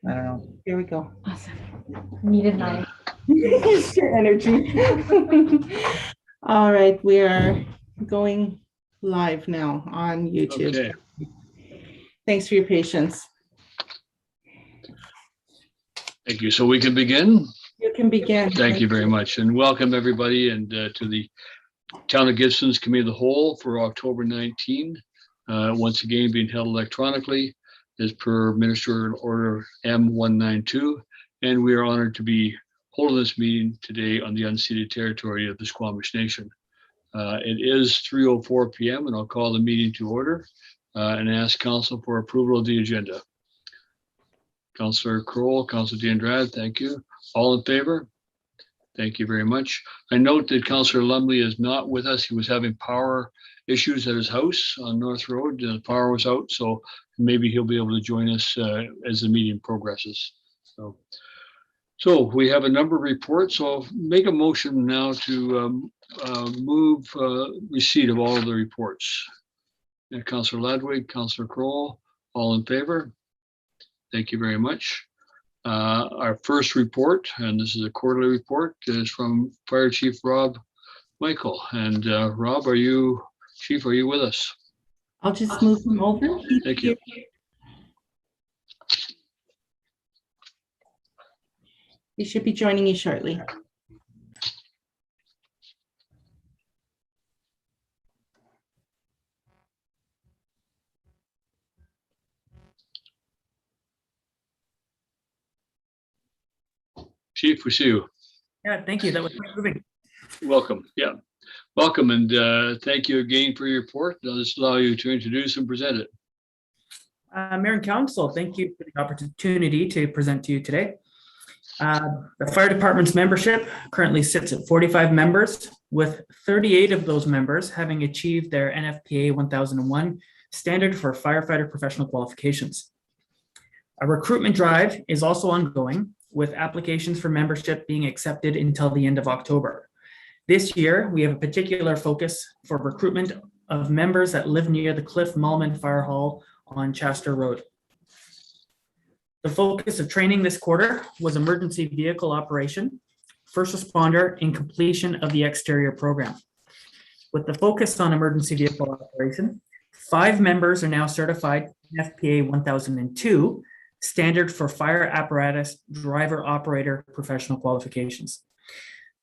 I don't know. Here we go. Awesome. Needed my Your energy. All right, we are going live now on YouTube. Okay. Thanks for your patience. Thank you. So we can begin. You can begin. Thank you very much, and welcome everybody, and to the Town of Gibsons Committee of the Whole for October 19. Once again, being held electronically as per Ministerial Order M192, and we are honored to be holding this meeting today on the unceded territory of the Squamish Nation. It is 3:04 p.m. and I'll call the meeting to order and ask Council for approval of the agenda. Councillor Kroll, Councillor D'Andrade, thank you. All in favor? Thank you very much. I note that Councillor Lumley is not with us. He was having power issues at his house on North Road. The power was out, so maybe he'll be able to join us as the meeting progresses. So we have a number of reports. So I'll make a motion now to move receipt of all of the reports. Councillor Ladwig, Councillor Kroll, all in favor? Thank you very much. Our first report, and this is a quarterly report, is from Fire Chief Rob Michael. And Rob, Chief, are you with us? I'll just move him over. Thank you. He should be joining you shortly. Chief, we see you. Yeah, thank you. That was moving. Welcome. Yeah, welcome, and thank you again for your report. I'll just allow you to introduce and present it. Mayor and Council, thank you for the opportunity to present to you today. The fire department's membership currently sits at 45 members, with 38 of those members having achieved their NFPA 1001 standard for firefighter professional qualifications. A recruitment drive is also ongoing, with applications for membership being accepted until the end of October. This year, we have a particular focus for recruitment of members that live near the Cliff Mullman Fire Hall on Chester Road. The focus of training this quarter was emergency vehicle operation, first responder, and completion of the exterior program. With the focus on emergency vehicle operation, 5 members are now certified NFPA 1002, standard for fire apparatus driver operator professional qualifications.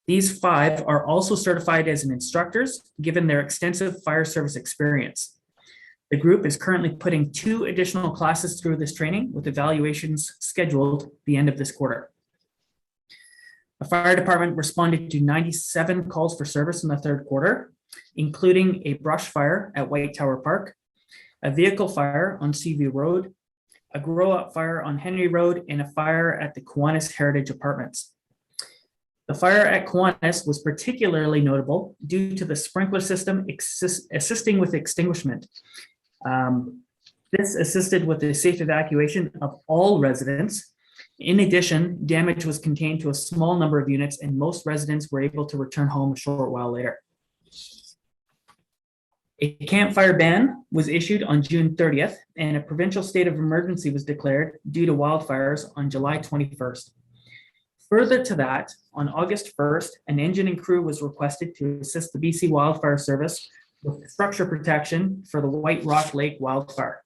These 5 are also certified as instructors, given their extensive fire service experience. The group is currently putting 2 additional classes through this training, with evaluations scheduled the end of this quarter. The fire department responded to 97 calls for service in the 3rd quarter, including a brush fire at White Tower Park, a vehicle fire on Seaview Road, a grow-up fire on Henry Road, and a fire at the Kiwanis Heritage Apartments. The fire at Kiwanis was particularly notable due to the sprinkler system assisting with extinguishment. This assisted with the safe evacuation of all residents. In addition, damage was contained to a small number of units, and most residents were able to return home a short while later. A campfire ban was issued on June 30th, and a provincial state of emergency was declared due to wildfires on July 21st. Further to that, on August 1st, an engine and crew was requested to assist the BC Wildfire Service with structure protection for the White Rock Lake wildfire.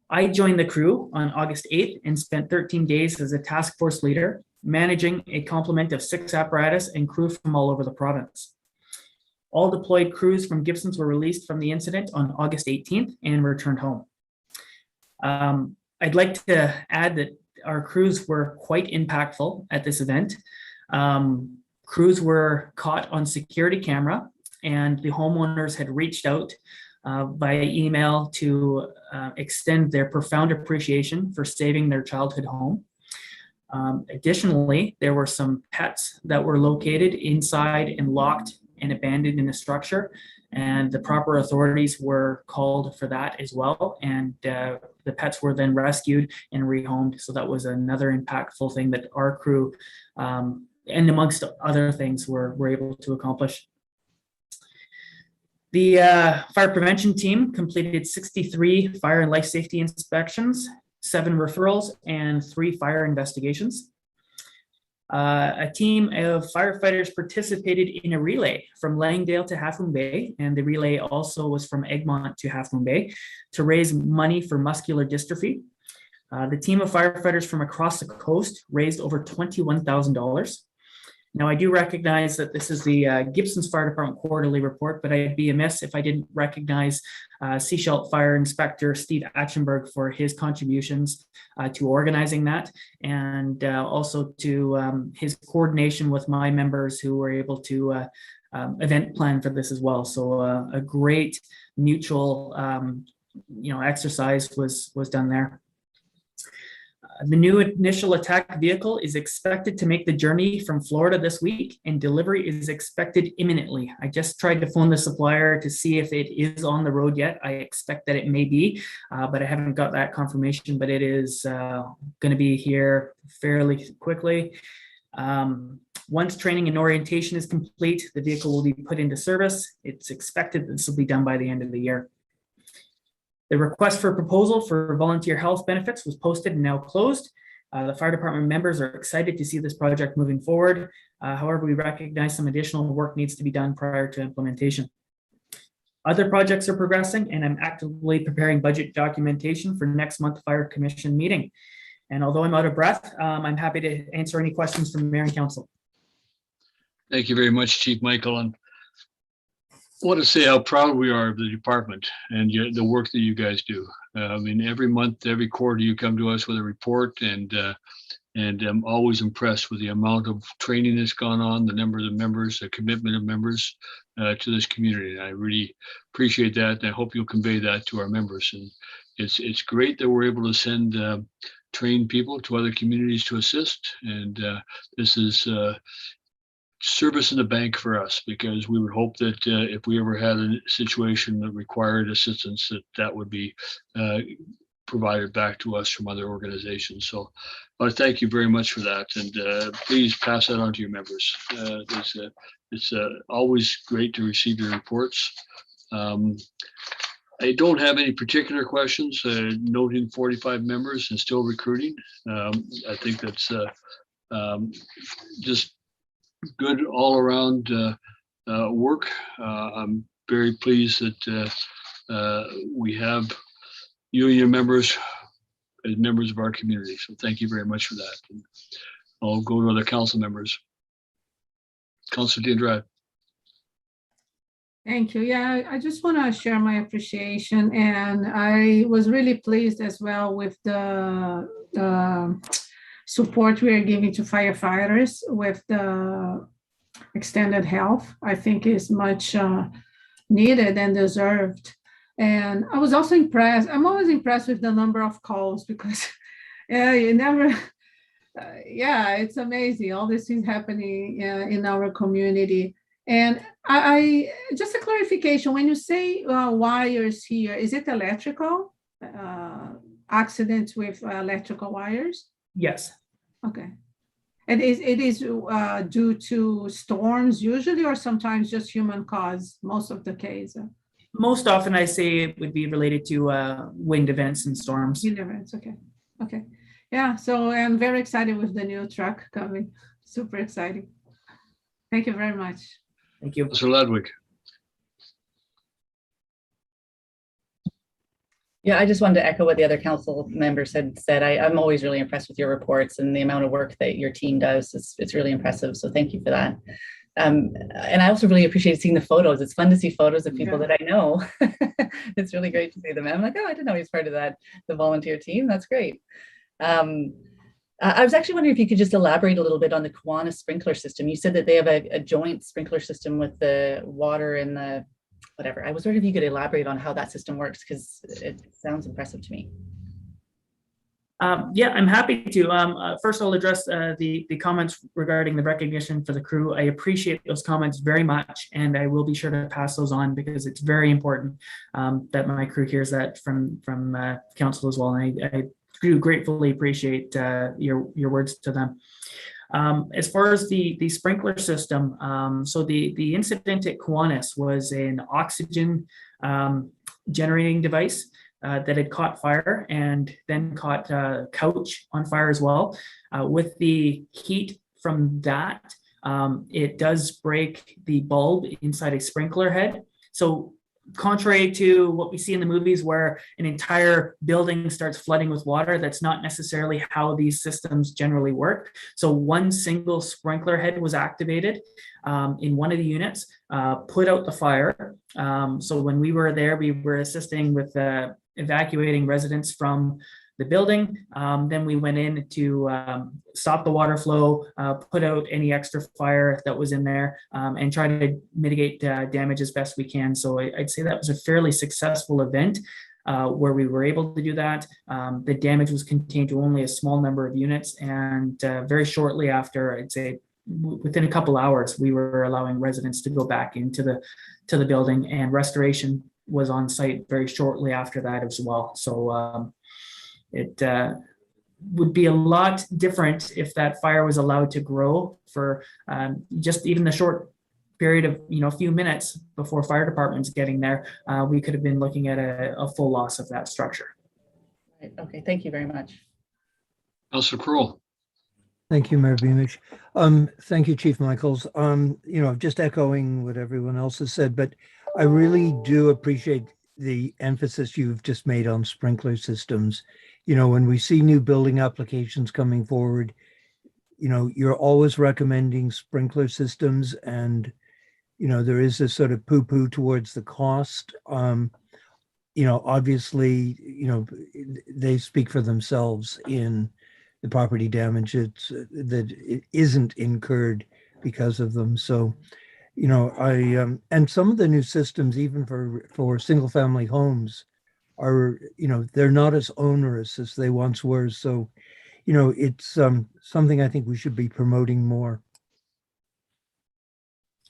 I joined the crew on August 8th and spent 13 days as a task force leader, managing a complement of 6 apparatus and crew from all over the province. All deployed crews from Gibsons were released from the incident on August 18th and returned home. I'd like to add that our crews were quite impactful at this event. Crews were caught on security camera, and the homeowners had reached out via email to extend their profound appreciation for saving their childhood home. Additionally, there were some pets that were located inside and locked and abandoned in the structure, and the proper authorities were called for that as well, and the pets were then rescued and rehomed. So that was another impactful thing that our crew, and amongst other things, were able to accomplish. The fire prevention team completed 63 fire and life safety inspections, 7 referrals, and 3 fire investigations. A team of firefighters participated in a relay from Langdale to Half Moon Bay, and the relay also was from Egmont to Half Moon Bay to raise money for muscular dystrophy. The team of firefighters from across the coast raised over $21,000. Now, I do recognize that this is the Gibsons Fire Department quarterly report, but I'd be amiss if I didn't recognize Seashell Fire Inspector Steve Atchenberg for his contributions to organizing that, and also to his coordination with my members who were able to event plan for this as well. So a great mutual exercise was done there. The new initial attack vehicle is expected to make the journey from Florida this week, and delivery is expected imminently. I just tried to phone the supplier to see if it is on the road yet. I expect that it may be, but I haven't got that confirmation, but it is going to be here fairly quickly. Once training and orientation is complete, the vehicle will be put into service. It's expected this will be done by the end of the year. The request for proposal for volunteer health benefits was posted and now closed. The fire department members are excited to see this project moving forward. However, we recognize some additional work needs to be done prior to implementation. Other projects are progressing, and I'm actively preparing budget documentation for next month's fire commission meeting. And although I'm out of breath, I'm happy to answer any questions from Mayor and Council. Thank you very much, Chief Michael. And I want to say how proud we are of the department and the work that you guys do. I mean, every month, every quarter, you come to us with a report, and I'm always impressed with the amount of training that's gone on, the number of the members, the commitment of members to this community. And I really appreciate that, and I hope you'll convey that to our members. And it's great that we're able to send trained people to other communities to assist, and this is service in the bank for us, because we would hope that if we ever had a situation that required assistance, that would be provided back to us from other organizations. So I want to thank you very much for that, and please pass that on to your members. It's always great to receive your reports. I don't have any particular questions, noting 45 members and still recruiting. I think that's just good all around work. I'm very pleased that we have you and your members as members of our community. So thank you very much for that. And I'll go to other council members. Councilor Dean. Thank you. Yeah, I just want to share my appreciation, and I was really pleased as well with the support we are giving to firefighters with the extended health. I think is much needed and deserved. And I was also impressed. I'm always impressed with the number of calls, because you never, it's amazing. All these things happening in our community. And I just a clarification, when you say wires here, is it electrical accidents with electrical wires? Yes. Okay. And it is due to storms usually, or sometimes just human cause, most of the case? Most often I say it would be related to wind events and storms. Wind events, okay. Okay. Yeah, so I'm very excited with the new truck coming. Super exciting. Thank you very much. Thank you. Councilor Ludwig. Yeah, I just wanted to echo what the other council members had said. I'm always really impressed with your reports and the amount of work that your team does. It's really impressive. So thank you for that. And I also really appreciate seeing the photos. It's fun to see photos of people that I know. It's really great to see them. I'm like, oh, I didn't know he was part of the volunteer team. That's great. I was actually wondering if you could just elaborate a little bit on the Kiwanis sprinkler system. You said that they have a joint sprinkler system with the water and the whatever. I was wondering if you could elaborate on how that system works, because it sounds impressive to me. Yeah, I'm happy to. First, I'll address the comments regarding the recognition for the crew. I appreciate those comments very much, and I will be sure to pass those on, because it's very important that my crew hears that from council as well. And I do gratefully appreciate your words to them. As far as the sprinkler system, so the incident at Kiwanis was an oxygen generating device. that had caught fire and then caught couch on fire as well. With the heat from that, it does break the bulb inside a sprinkler head. So contrary to what we see in the movies where an entire building starts flooding with water, that's not necessarily how these systems generally work. So one single sprinkler head was activated in one of the units, put out the fire. So when we were there, we were assisting with evacuating residents from the building. Then we went in to stop the water flow, put out any extra fire that was in there, and try to mitigate damage as best we can. So I'd say that was a fairly successful event where we were able to do that. The damage was contained to only a small number of units, and very shortly after, I'd say within a couple hours, we were allowing residents to go back into the building, and restoration was on site very shortly after that as well. So it would be a lot different if that fire was allowed to grow for just even the short period of a few minutes before fire departments getting there. We could have been looking at a full loss of that structure. Right. Okay, thank you very much. Councilor Crowell. Thank you, Mayor Beamish. Thank you, Chief Michaels. Just echoing what everyone else has said, but I really do appreciate the emphasis you've just made on sprinkler systems. When we see new building applications coming forward, you're always recommending sprinkler systems, and, there is a sort of poo-poo towards the cost. Obviously, they speak for themselves in the property damage that it isn't incurred because of them. So, and some of the new systems, even for single family homes, are, they're not as onerous as they once were. So, it's something I think we should be promoting more.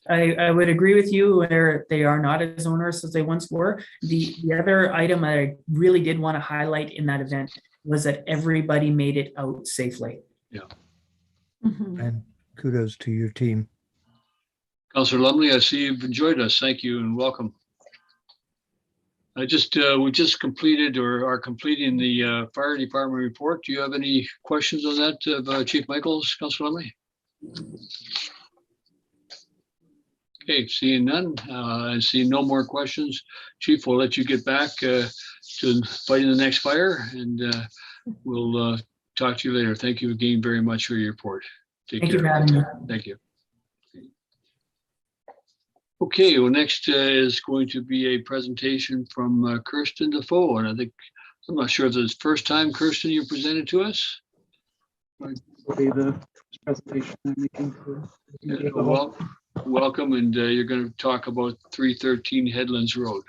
I would agree with you where they are not as onerous as they once were. The other item I really did want to highlight in that event was that everybody made it out safely. Yeah. Mhm. And kudos to your team. Councilor Lumley, I see you've enjoyed us. Thank you and welcome. We just completed or are completing the fire department report. Do you have any questions on that of Chief Michaels, Councilor Lumley? Okay, seeing none, and seeing no more questions, Chief, we'll let you get back to fighting the next fire, and we'll talk to you later. Thank you again very much for your report. Take Thank care. you for having me. Thank you. Okay, well, next is going to be a presentation from Kirsten Defoe, and I'm not sure if it's the first time, Kirsten, you presented to us. Will be the presentation I'm making for. Well, welcome, and you're going to talk about 313 Headlands Road.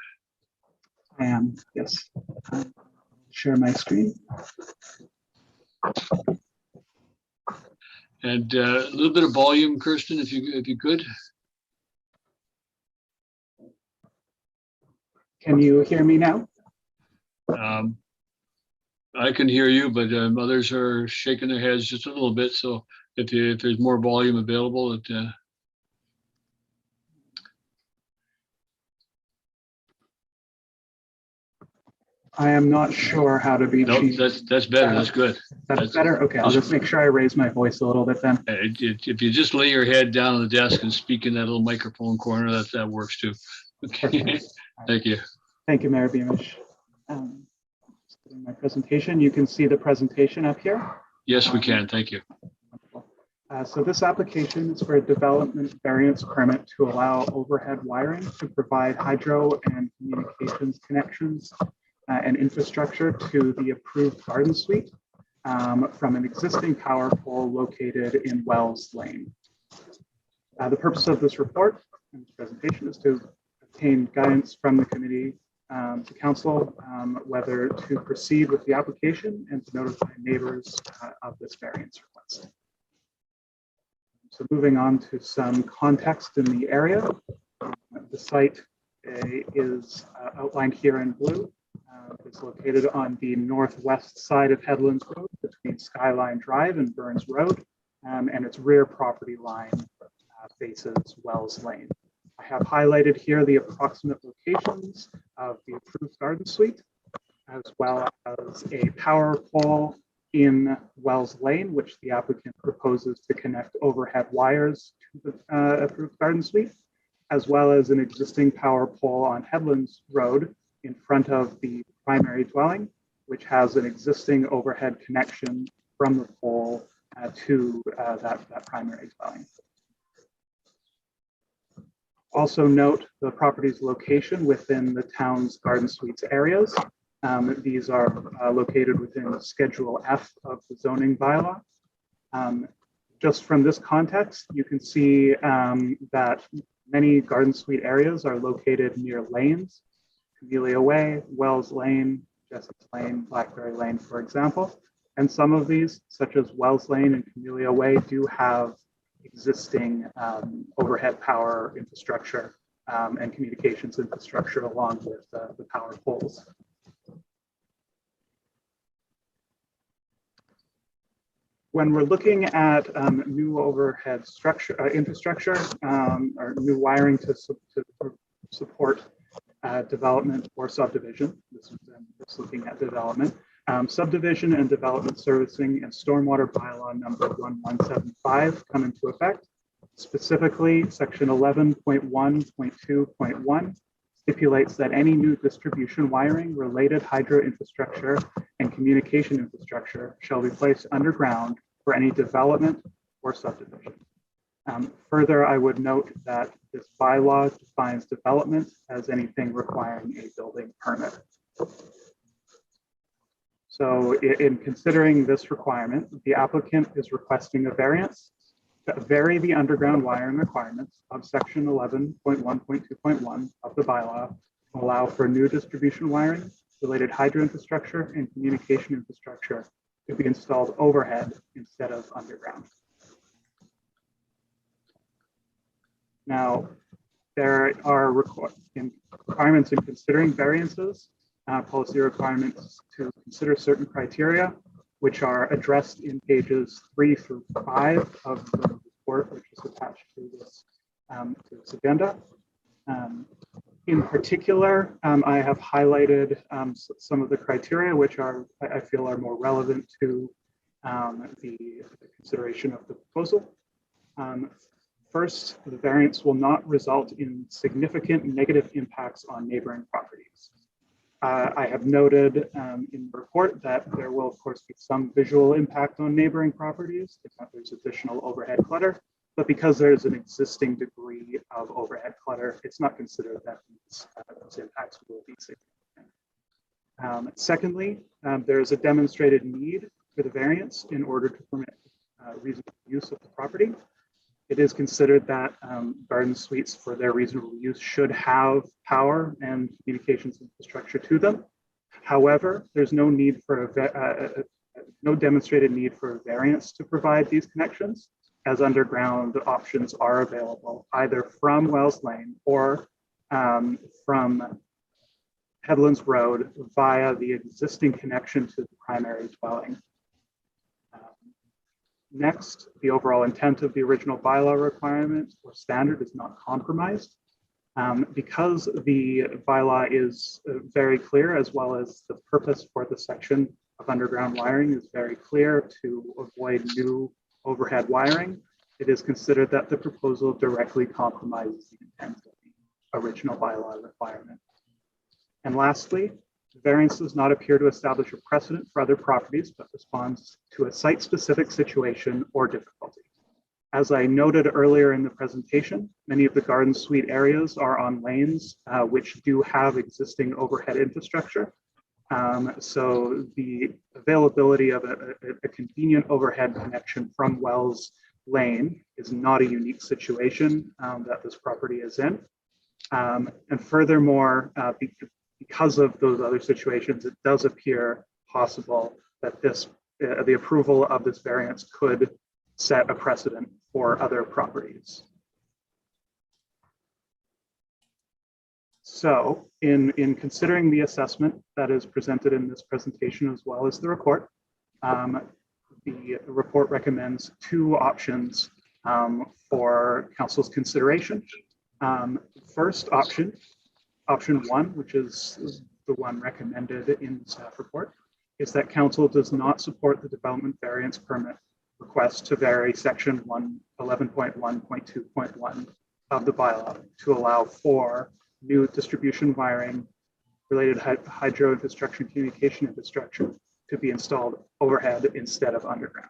I am, yes. Share my screen. And a little bit of volume, Kirsten, if you could. Can you hear me now? I can hear you, but others are shaking their heads just a little bit. So if there's more volume available, I am not sure how to be. no, that's better. That's good. That's better. Okay, I'll just make sure I raise my voice a little bit then. If you just lay your head down on the desk and speak in that little microphone corner, that works too. Okay. Thank you. Thank you, Mayor Beamish. My presentation, you can see the presentation up here. Yes, we can. Thank you. So this application is for a development variance permit to allow overhead wiring to provide hydro and communications connections and infrastructure to the approved garden suite from an existing power pole located in Wells Lane. The purpose of this report and this presentation is to obtain guidance from the committee to council whether to proceed with the application and to notify neighbors of this variance request. So moving on to some context in the area, the site is outlined here in blue. It's located on the northwest side of Headlands Road between Skyline Drive and Burns Road, and its rear property line faces Wells Lane. I have highlighted here the approximate locations of the approved garden suite. as well as a power pole in Wells Lane, which the applicant proposes to connect overhead wires to the approved garden suite, as well as an existing power pole on Headlands Road in front of the primary dwelling, which has an existing overhead connection from the pole to that primary dwelling. Also note the property's location within the town's garden suites areas. These are located within Schedule F of the zoning bylaw. Just from this context, you can see that many garden suite areas are located near lanes, Camellia Way, Wells Lane, Jessup Lane, Blackberry Lane, for example. And some of these, such as Wells Lane and Camellia Way, do have existing overhead power infrastructure and communications infrastructure along with the power poles. When we're looking at new overhead infrastructure or new wiring to support development or subdivision, this is looking at development, subdivision and development servicing and stormwater bylaw number 1175 come into effect. Specifically, section 11.1.2.1 stipulates that any new distribution wiring, related hydro infrastructure, and communication infrastructure shall be placed underground for any development or subdivision. Further, I would note that this bylaw defines development as anything requiring a building permit. So in considering this requirement, the applicant is requesting a variance that vary the underground wiring requirements of section 11.1.2.1 of the bylaw to allow for new distribution wiring, related hydro infrastructure, and communication infrastructure to be installed overhead instead of underground. Now, there are requirements in considering variances, policy requirements to consider certain criteria, which are addressed in pages 3 through 5 of the report, which is attached to this agenda. In particular, I have highlighted some of the criteria which I feel are more relevant to the consideration of the proposal. First, the variance will not result in significant negative impacts on neighboring properties. I have noted in the report that there will, of course, be some visual impact on neighboring properties if there's additional overhead clutter, but because there's an existing degree of overhead clutter, it's not considered that those impacts will be significant. Secondly, there is a demonstrated need for the variance in order to permit reasonable use of the property. It is considered that garden suites for their reasonable use should have power and communications infrastructure to them. However, there's no need for no demonstrated need for a variance to provide these connections, as underground options are available either from Wells Lane or from Headlands Road via the existing connection to the primary dwelling. Next, the overall intent of the original bylaw requirement or standard is not compromised. Because the bylaw is very clear, as well as the purpose for the section of underground wiring is very clear to avoid new overhead wiring, it is considered that the proposal directly compromises the intent of the original bylaw requirement. And lastly, the variance does not appear to establish a precedent for other properties, but responds to a site-specific situation or difficulty. As I noted earlier in the presentation, many of the garden suite areas are on lanes which do have existing overhead infrastructure. So the availability of a convenient overhead connection from Wells Lane is not a unique situation that this property is in. And furthermore, because of those other situations, it does appear possible that the approval of this variance could set a precedent for other properties. So in considering the assessment that is presented in this presentation, as well as the report recommends two options for council's consideration. First option one, which is the one recommended in the staff report, is that council does not support the development variance permit request to vary section 11.1.2.1 of the bylaw to allow for new distribution wiring related hydro infrastructure and communication infrastructure to be installed overhead instead of underground.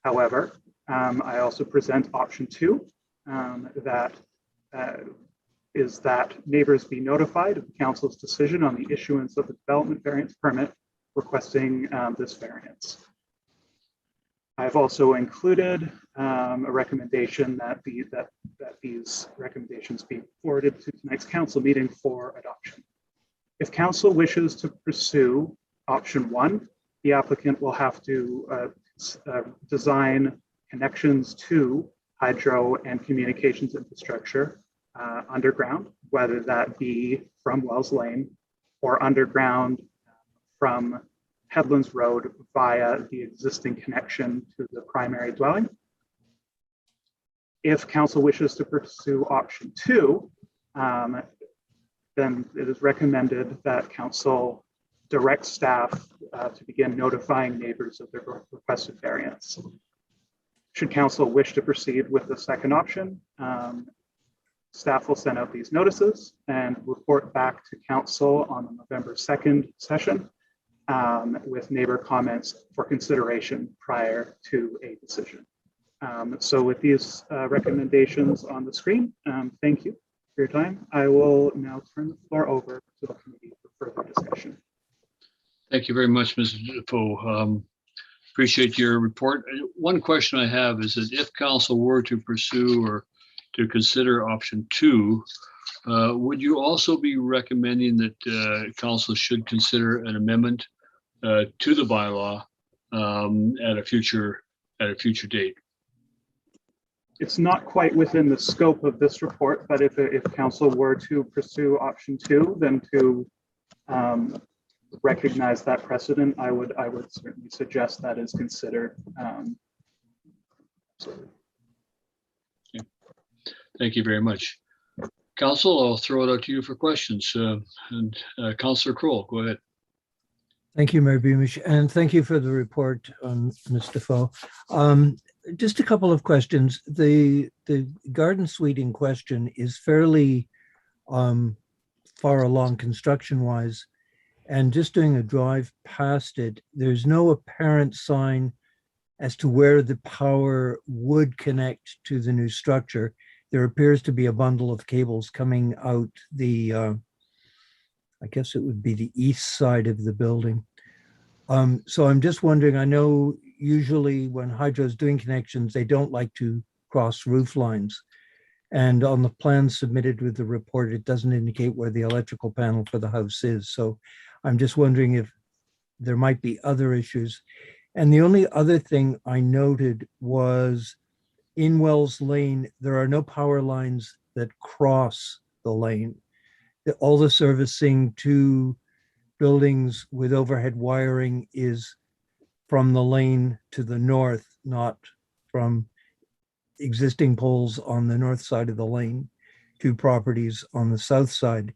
However, I also present option 2, that is that neighbors be notified of the council's decision on the issuance of the development variance permit requesting this variance. I've also included a recommendation that these recommendations be forwarded to tonight's council meeting for adoption. If council wishes to pursue option 1, the applicant will have to design connections to hydro and communications infrastructure underground, whether that be from Wells Lane or underground from Headlands Road via the existing connection to the primary dwelling. If council wishes to pursue option 2, then it is recommended that council direct staff to begin notifying neighbors of their requested variance. Should council wish to proceed with the second option, staff will send out these notices and report back to council on the November 2nd session with neighbor comments for consideration prior to a decision. So with these recommendations on the screen, thank you for your time. I will now turn the floor over to the committee for further discussion. Thank you very much, Mr. Defoe. Appreciate your report. One question I have is that if council were to pursue or to consider option 2, would you also be recommending that council should consider an amendment to the bylaw at a future date? It's not quite within the scope of this report, but if council were to pursue option 2, then to recognize that precedent, I would certainly suggest that is considered. Okay. Thank you very much. Council, I'll throw it out to you for questions. Councillor Kroll, go ahead. Thank you, Mayor Beamish, and thank you for the report, Ms. Defoe. Just a couple of questions. The garden suite in question is fairly far along construction-wise, and just doing a drive past it, there's no apparent sign as to where the power would connect to the new structure. There appears to be a bundle of cables coming out the, I guess it would be the east side of the building. So I'm just wondering, I know usually when hydro's doing connections, they don't like to cross roof lines. And on the plan submitted with the report, it doesn't indicate where the electrical panel for the house is. So I'm just wondering if there might be other issues. And the only other thing I noted was in Wells Lane, there are no power lines that cross the lane. All the servicing to buildings with overhead wiring is from the lane to the north, not from existing poles on the north side of the lane to properties on the south side.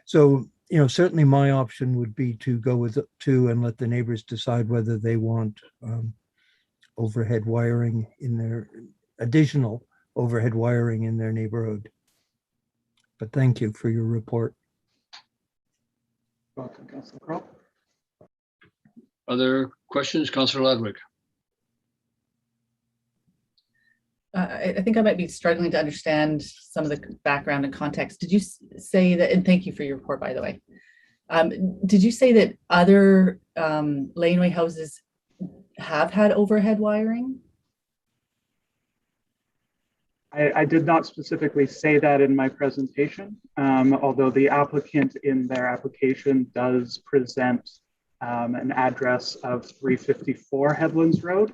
So, certainly my option would be to go with 2 and let the neighbors decide whether they want overhead wiring in their additional overhead wiring in their neighborhood. But thank you for your report. Welcome, Councillor Kroll. Other questions, Councillor Ludwig? I think I might be struggling to understand some of the background and context. Did you say that, and thank you for your report, by the way. Did you say that other laneway houses have had overhead wiring? I did not specifically say that in my presentation, although the applicant in their application does present an address of 354 Headlands Road.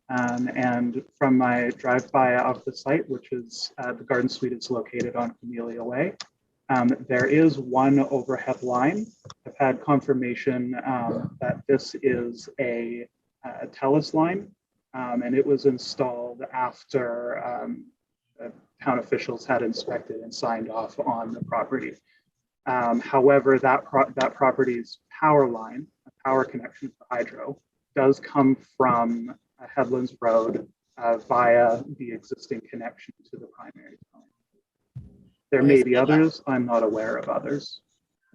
And from my drive-by of the site, which is the garden suite is located on Camellia Way, there is one overhead line. I've had confirmation that this is a TELUS line, and it was installed after town officials had inspected and signed off on the property. However, that property's power line, a power connection for hydro, does come from Headlands Road via the existing connection to the primary phone. There may be others. I'm not aware of others.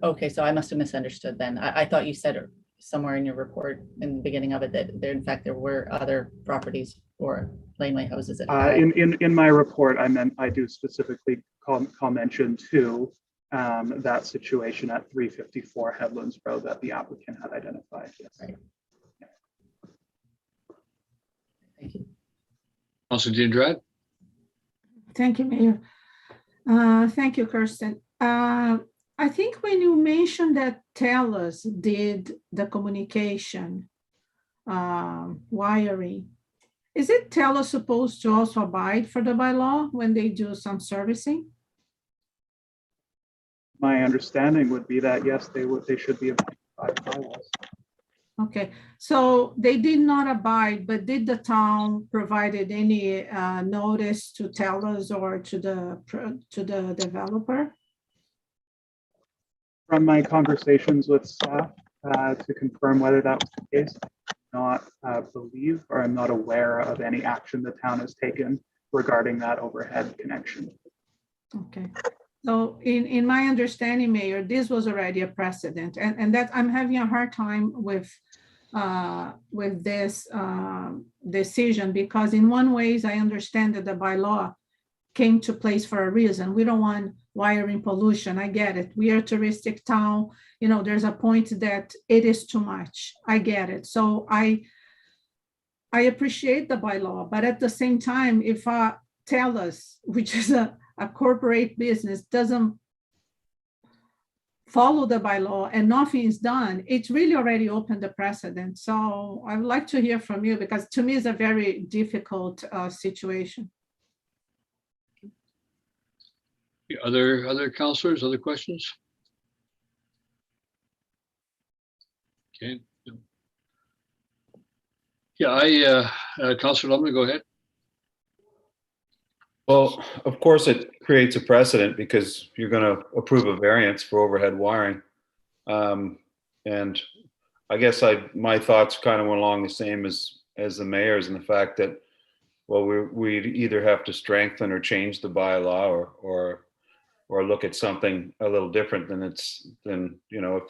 Okay, so I must have misunderstood then. I thought you said somewhere in your report in the beginning of it that there, in fact, there were other properties or laneway houses that had. In my report, I do specifically call mention to that situation at 354 Headlands Road that the applicant had identified. Yes. Right. Thank you. Councilor Dion-Drat? Thank you, Mayor. Thank you, Kirsten. I think when you mentioned that TELUS did the communication wiring, is it TELUS supposed to also abide for the bylaw when they do some servicing? My understanding would be that yes, they should be abiding by the bylaws. Okay, so they did not abide, but did the town provided any notice to TELUS or to the developer? From my conversations with staff to confirm whether that was the case, I do not believe or I'm not aware of any action the town has taken regarding that overhead connection. Okay, so in my understanding, Mayor, this was already a precedent, and that I'm having a hard time with this decision, because in one ways I understand that the bylaw came to place for a reason. We don't want wiring pollution. I get it. We are a touristic town. You know, there's a point that it is too much. I get it. So I appreciate the bylaw, but at the same time, if TELUS, which is a corporate business, doesn't follow the bylaw and nothing is done, it's really already opened the precedent. So I would like to hear from you, because to me it's a very difficult situation. Other councilors, other questions? Okay. Yeah, Councilor Lumley, go ahead. Well, of course, it creates a precedent because you're going to approve a variance for overhead wiring. And I guess my thoughts kind of went along the same as the mayor's, in the fact that, well, we'd either have to strengthen or change the bylaw or look at something a little different than you know,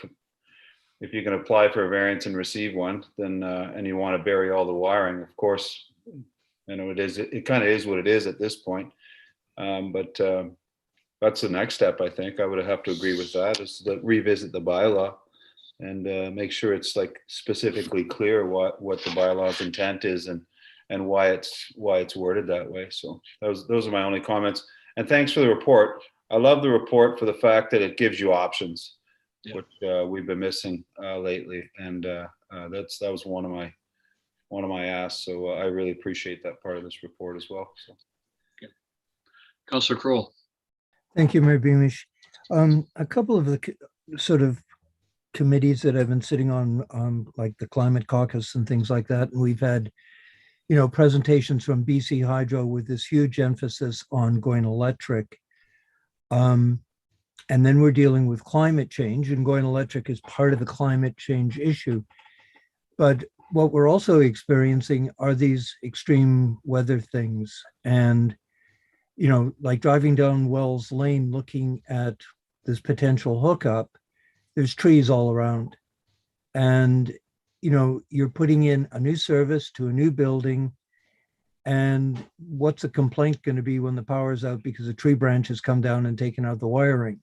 if you can apply for a variance and receive one, then and you want to bury all the wiring, of course, you know, it kind of is what it is at this point. But that's the next step. I think I would have to agree with that, is to revisit the bylaw and make sure it's like specifically clear what the bylaw's intent is and why it's worded that way. So those are my only comments. And thanks for the report. I love the report for the fact that it gives you options, yeah, which we've been missing lately, and that was one of my asks. So I really appreciate that part of this report as well. So. Okay. Councilor Kroll. Thank you, Mayor Beamish. A couple of the sort of committees that I've been sitting on, like the Climate Caucus and things like that, and we've had, you know, presentations from BC Hydro with this huge emphasis on going electric. And then we're dealing with climate change, and going electric is part of the climate change issue. But what we're also experiencing are these extreme weather things. And, you know, like driving down Wells Lane, looking at this potential hookup, there's trees all around. And, you know, you're putting in a new service to a new building. And what's the complaint going to be when the power's out because a tree branch has come down and taken out the wiring?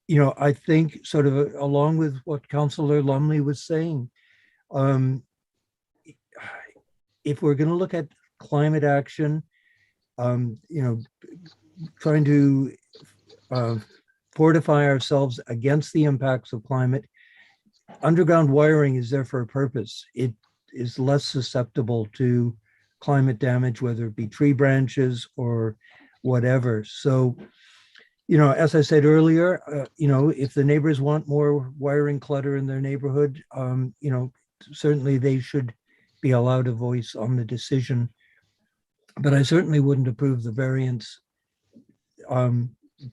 You know, I think sort of along with what Councillor Lumley was saying, if we're going to look at climate action, you know, trying to fortify ourselves against the impacts of climate, underground wiring is there for a purpose. It is less susceptible to climate damage, whether it be tree branches or whatever. So, you know, as I said earlier, you know, if the neighbors want more wiring clutter in their neighborhood, you know, certainly they should be allowed a voice on the decision. But I certainly wouldn't approve the variance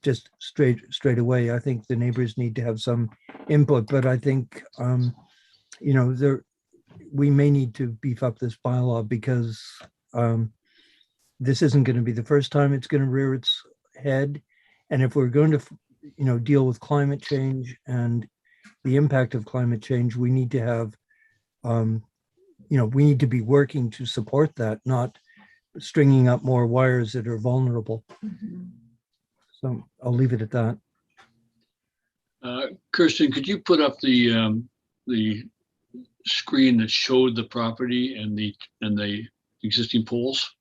just straight away. I think the neighbors need to have some input, but I think, we may need to beef up this bylaw because this isn't going to be the first time it's going to rear its head. And if we're going to, deal with climate change and the impact of climate change, we need to have, we need to be working to support that, not stringing up more wires that are vulnerable. So I'll leave it at that. Kirsten, could you put up the screen that showed the property and the existing poles?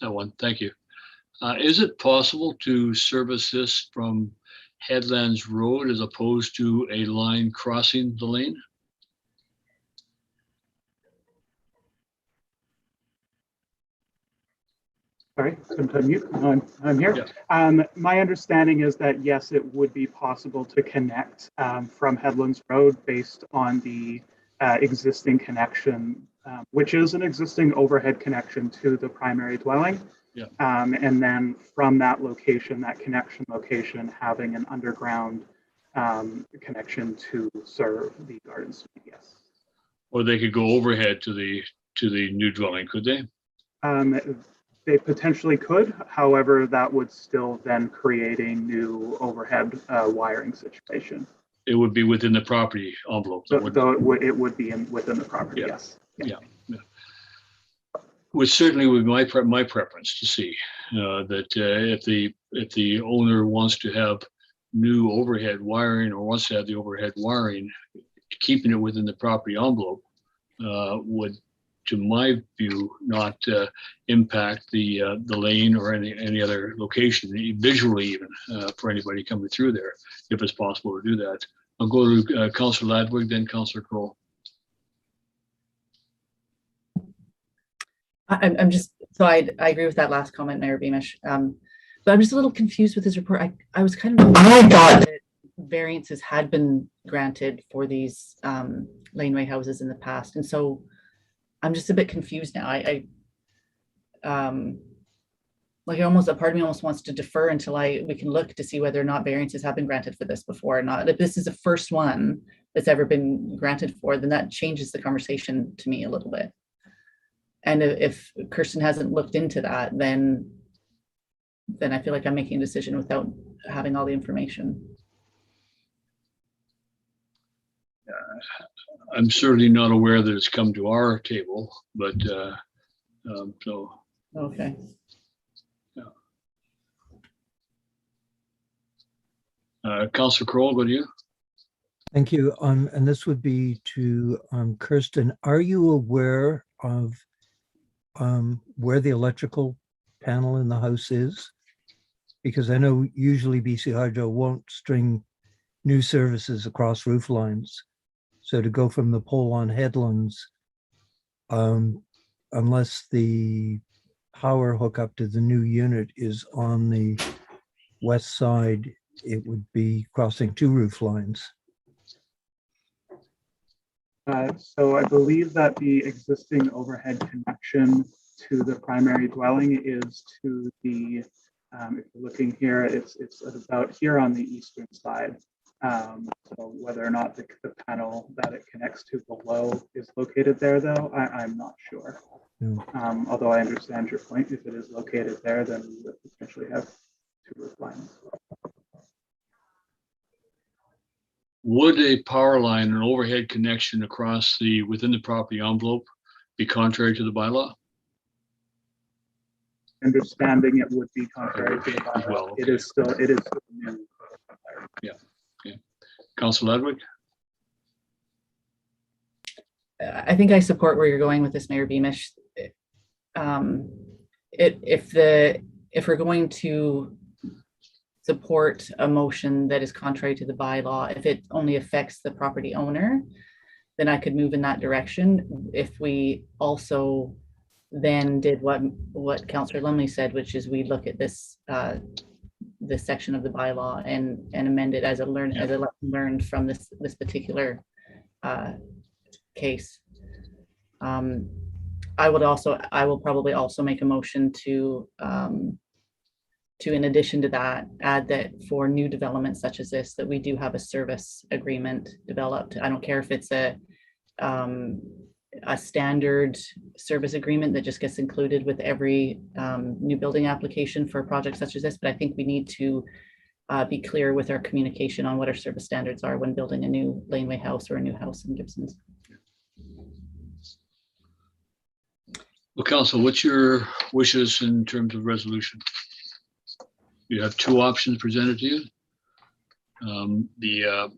That one, thank you. Is it possible to service this from Headlands Road as opposed to a line crossing the lane? Sorry, I'm mute. No, I'm here. Yeah. My understanding is that yes, it would be possible to connect from Headlands Road based on the existing connection, which is an existing overhead connection to the primary dwelling. Yeah. And then from that location, that connection location, having an underground connection to serve the garden suite. Yes. Or they could go overhead to the new dwelling, could they? They potentially could. However, that would still then create a new overhead wiring situation. It would be within the property envelope. So it would be within the property. Yeah. Yes. Yeah. Which certainly would be my preference to see that if the owner wants to have new overhead wiring or wants to have the overhead wiring, keeping it within the property envelope would, to my view, not impact the lane or any other location visually, even for anybody coming through there, if it's possible to do that. I'll go to Councillor Ladwig, then Councillor Kroll. I'm just, so I agree with that last comment, Mayor Beamish. But I'm just a little confused with his report. I was kind of, I thought that variances had been granted for these laneway houses in the past. And so I'm just a bit confused now. Like almost a part of me almost wants to defer until we can look to see whether or not variances have been granted for this before or not. If this is the first one that's ever been granted for, then that changes the conversation to me a little bit. And if Kirsten hasn't looked into that, then I feel like I'm making a decision without having all the information. I'm certainly not aware that it's come to our table, but so. Okay. Yeah. Councillor Kroll, go to you. Thank you. And this would be to Kirsten. Are you aware of where the electrical panel in the house is? Because I know usually BC Hydro won't string new services across roof lines. So to go from the pole on Headlands, unless the power hookup to the new unit is on the west side, it would be crossing two roof lines. So I believe that the existing overhead connection to the primary dwelling is to the, if you're looking here, it's about here on the eastern side. So whether or not the panel that it connects to below is located there, though, I'm not sure. Yeah. Although I understand your point, if it is located there, then we would potentially have two roof lines. Would a power line, an overhead connection across within the property envelope be contrary to the bylaw? Understanding it would be contrary to the bylaw. Well, okay. It is still new. Yeah. Okay. Councillor Ladwig? I think I support where you're going with this, Mayor Beamish. If we're going to support a motion that is contrary to the bylaw, if it only affects the property owner, then I could move in that direction. If we also then did what Councillor Lumley said, which is we look at this this section of the bylaw and amend it as a lesson learned from this particular case. I will probably also make a motion to to, in addition to that, add that for new developments such as this, that we do have a service agreement developed. I don't care if it's a standard service agreement that just gets included with every new building application for projects such as this, but I think we need to be clear with our communication on what our service standards are when building a new laneway house or a new house in Gibsons. Well, Council, what's your wishes in terms of resolution? You have two options presented to you. The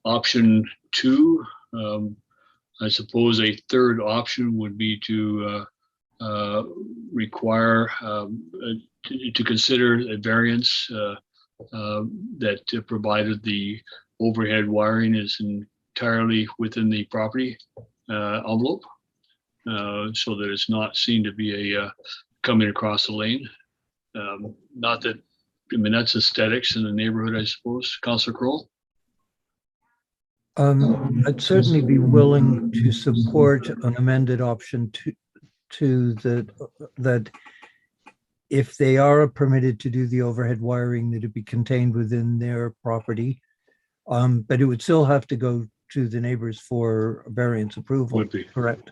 option two, I suppose a third option would be to require to consider a variance that provided the overhead wiring is entirely within the property envelope, so that it's not seen to be a coming across the lane. Not that, I mean, that's aesthetics in the neighborhood, I suppose. Councillor Kroll? I'd certainly be willing to support an amended option to that if they are permitted to do the overhead wiring, that it be contained within their property. But it would still have to go to the neighbors for variance approval. Would be. Correct?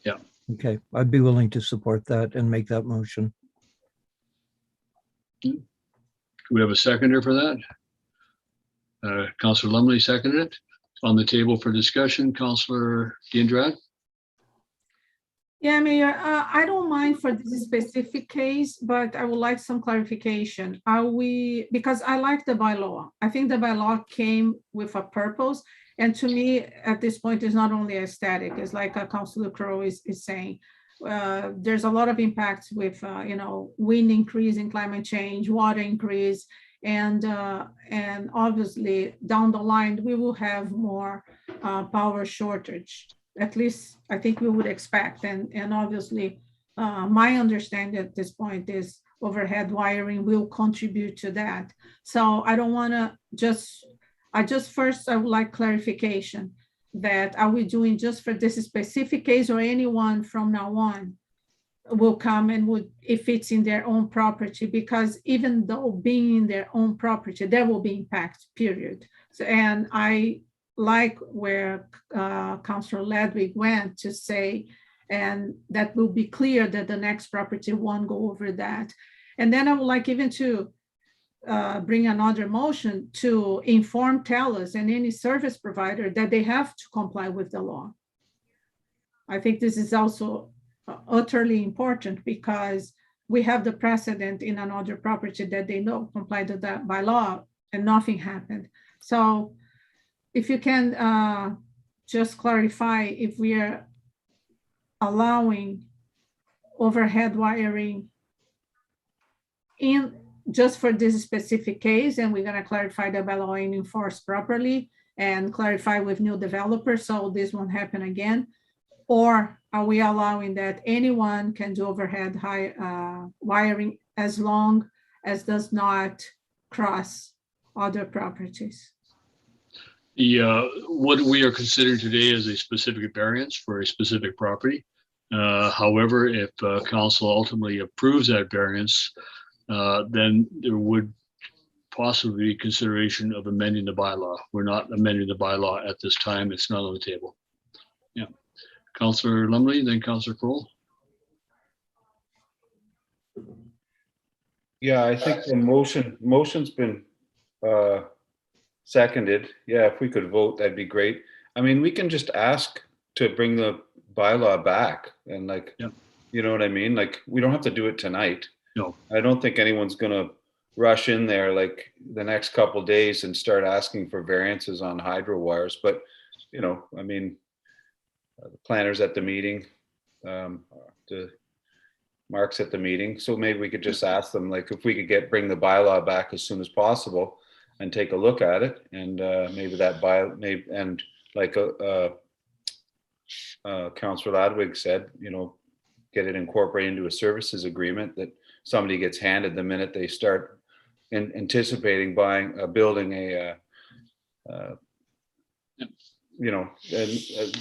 Yeah. Okay, I'd be willing to support that and make that motion. Do we have a seconder for that? Councillor Lumley seconded it. On the table for discussion, Councillor Diendrad? Yeah, Mayor, I don't mind for this specific case, but I would like some clarification. Because I like the bylaw. I think the bylaw came with a purpose. And to me, at this point, it's not only aesthetic, it's like Councillor Crowe is saying. There's a lot of impacts with, wind increase in climate change, water increase, and obviously down the line, we will have more power shortage. At least I think we would expect. And obviously, my understanding at this point is overhead wiring will contribute to that. So I don't want to I would like clarification that are we doing just for this specific case, or anyone from now on will come and would, if it's in their own property, because even though being in their own property, there will be impact, period. So, and I like where Councillor Ledwig went to say, and that will be clear that the next property won't go over that. And then I would like even to bring another motion to inform TELUS and any service provider that they have to comply with the law. I think this is also utterly important because we have the precedent in another property that they don't comply to that by law and nothing happened. So if you can just clarify if we are allowing overhead wiring in just for this specific case, and we're going to clarify the bylaw and enforce properly and clarify with new developers so this won't happen again, or are we allowing that anyone can do overhead wiring as long as does not cross other properties? What we are considering today is a specific variance for a specific property. However, if council ultimately approves that variance, then there would possibly be consideration of amending the bylaw. We're not amending the bylaw at this time. It's not on the table. Yeah. Councillor Lumley, then Councillor Kroll. Yeah, I think the motion's been seconded. Yeah, if we could vote, that'd be great. I mean, we can just ask to bring the bylaw back and you know what I mean? Like, we don't have to do it tonight. No. I don't think anyone's gonna rush in there like the next couple of days and start asking for variances on hydro wires. But, I mean, the planner's at the meeting, the Mark's at the meeting. So maybe we could just ask them, like, if we could bring the bylaw back as soon as possible and take a look at it. And maybe that and like Councillor Ladwig said, get it incorporated into a services agreement that somebody gets handed the minute they start anticipating building a, and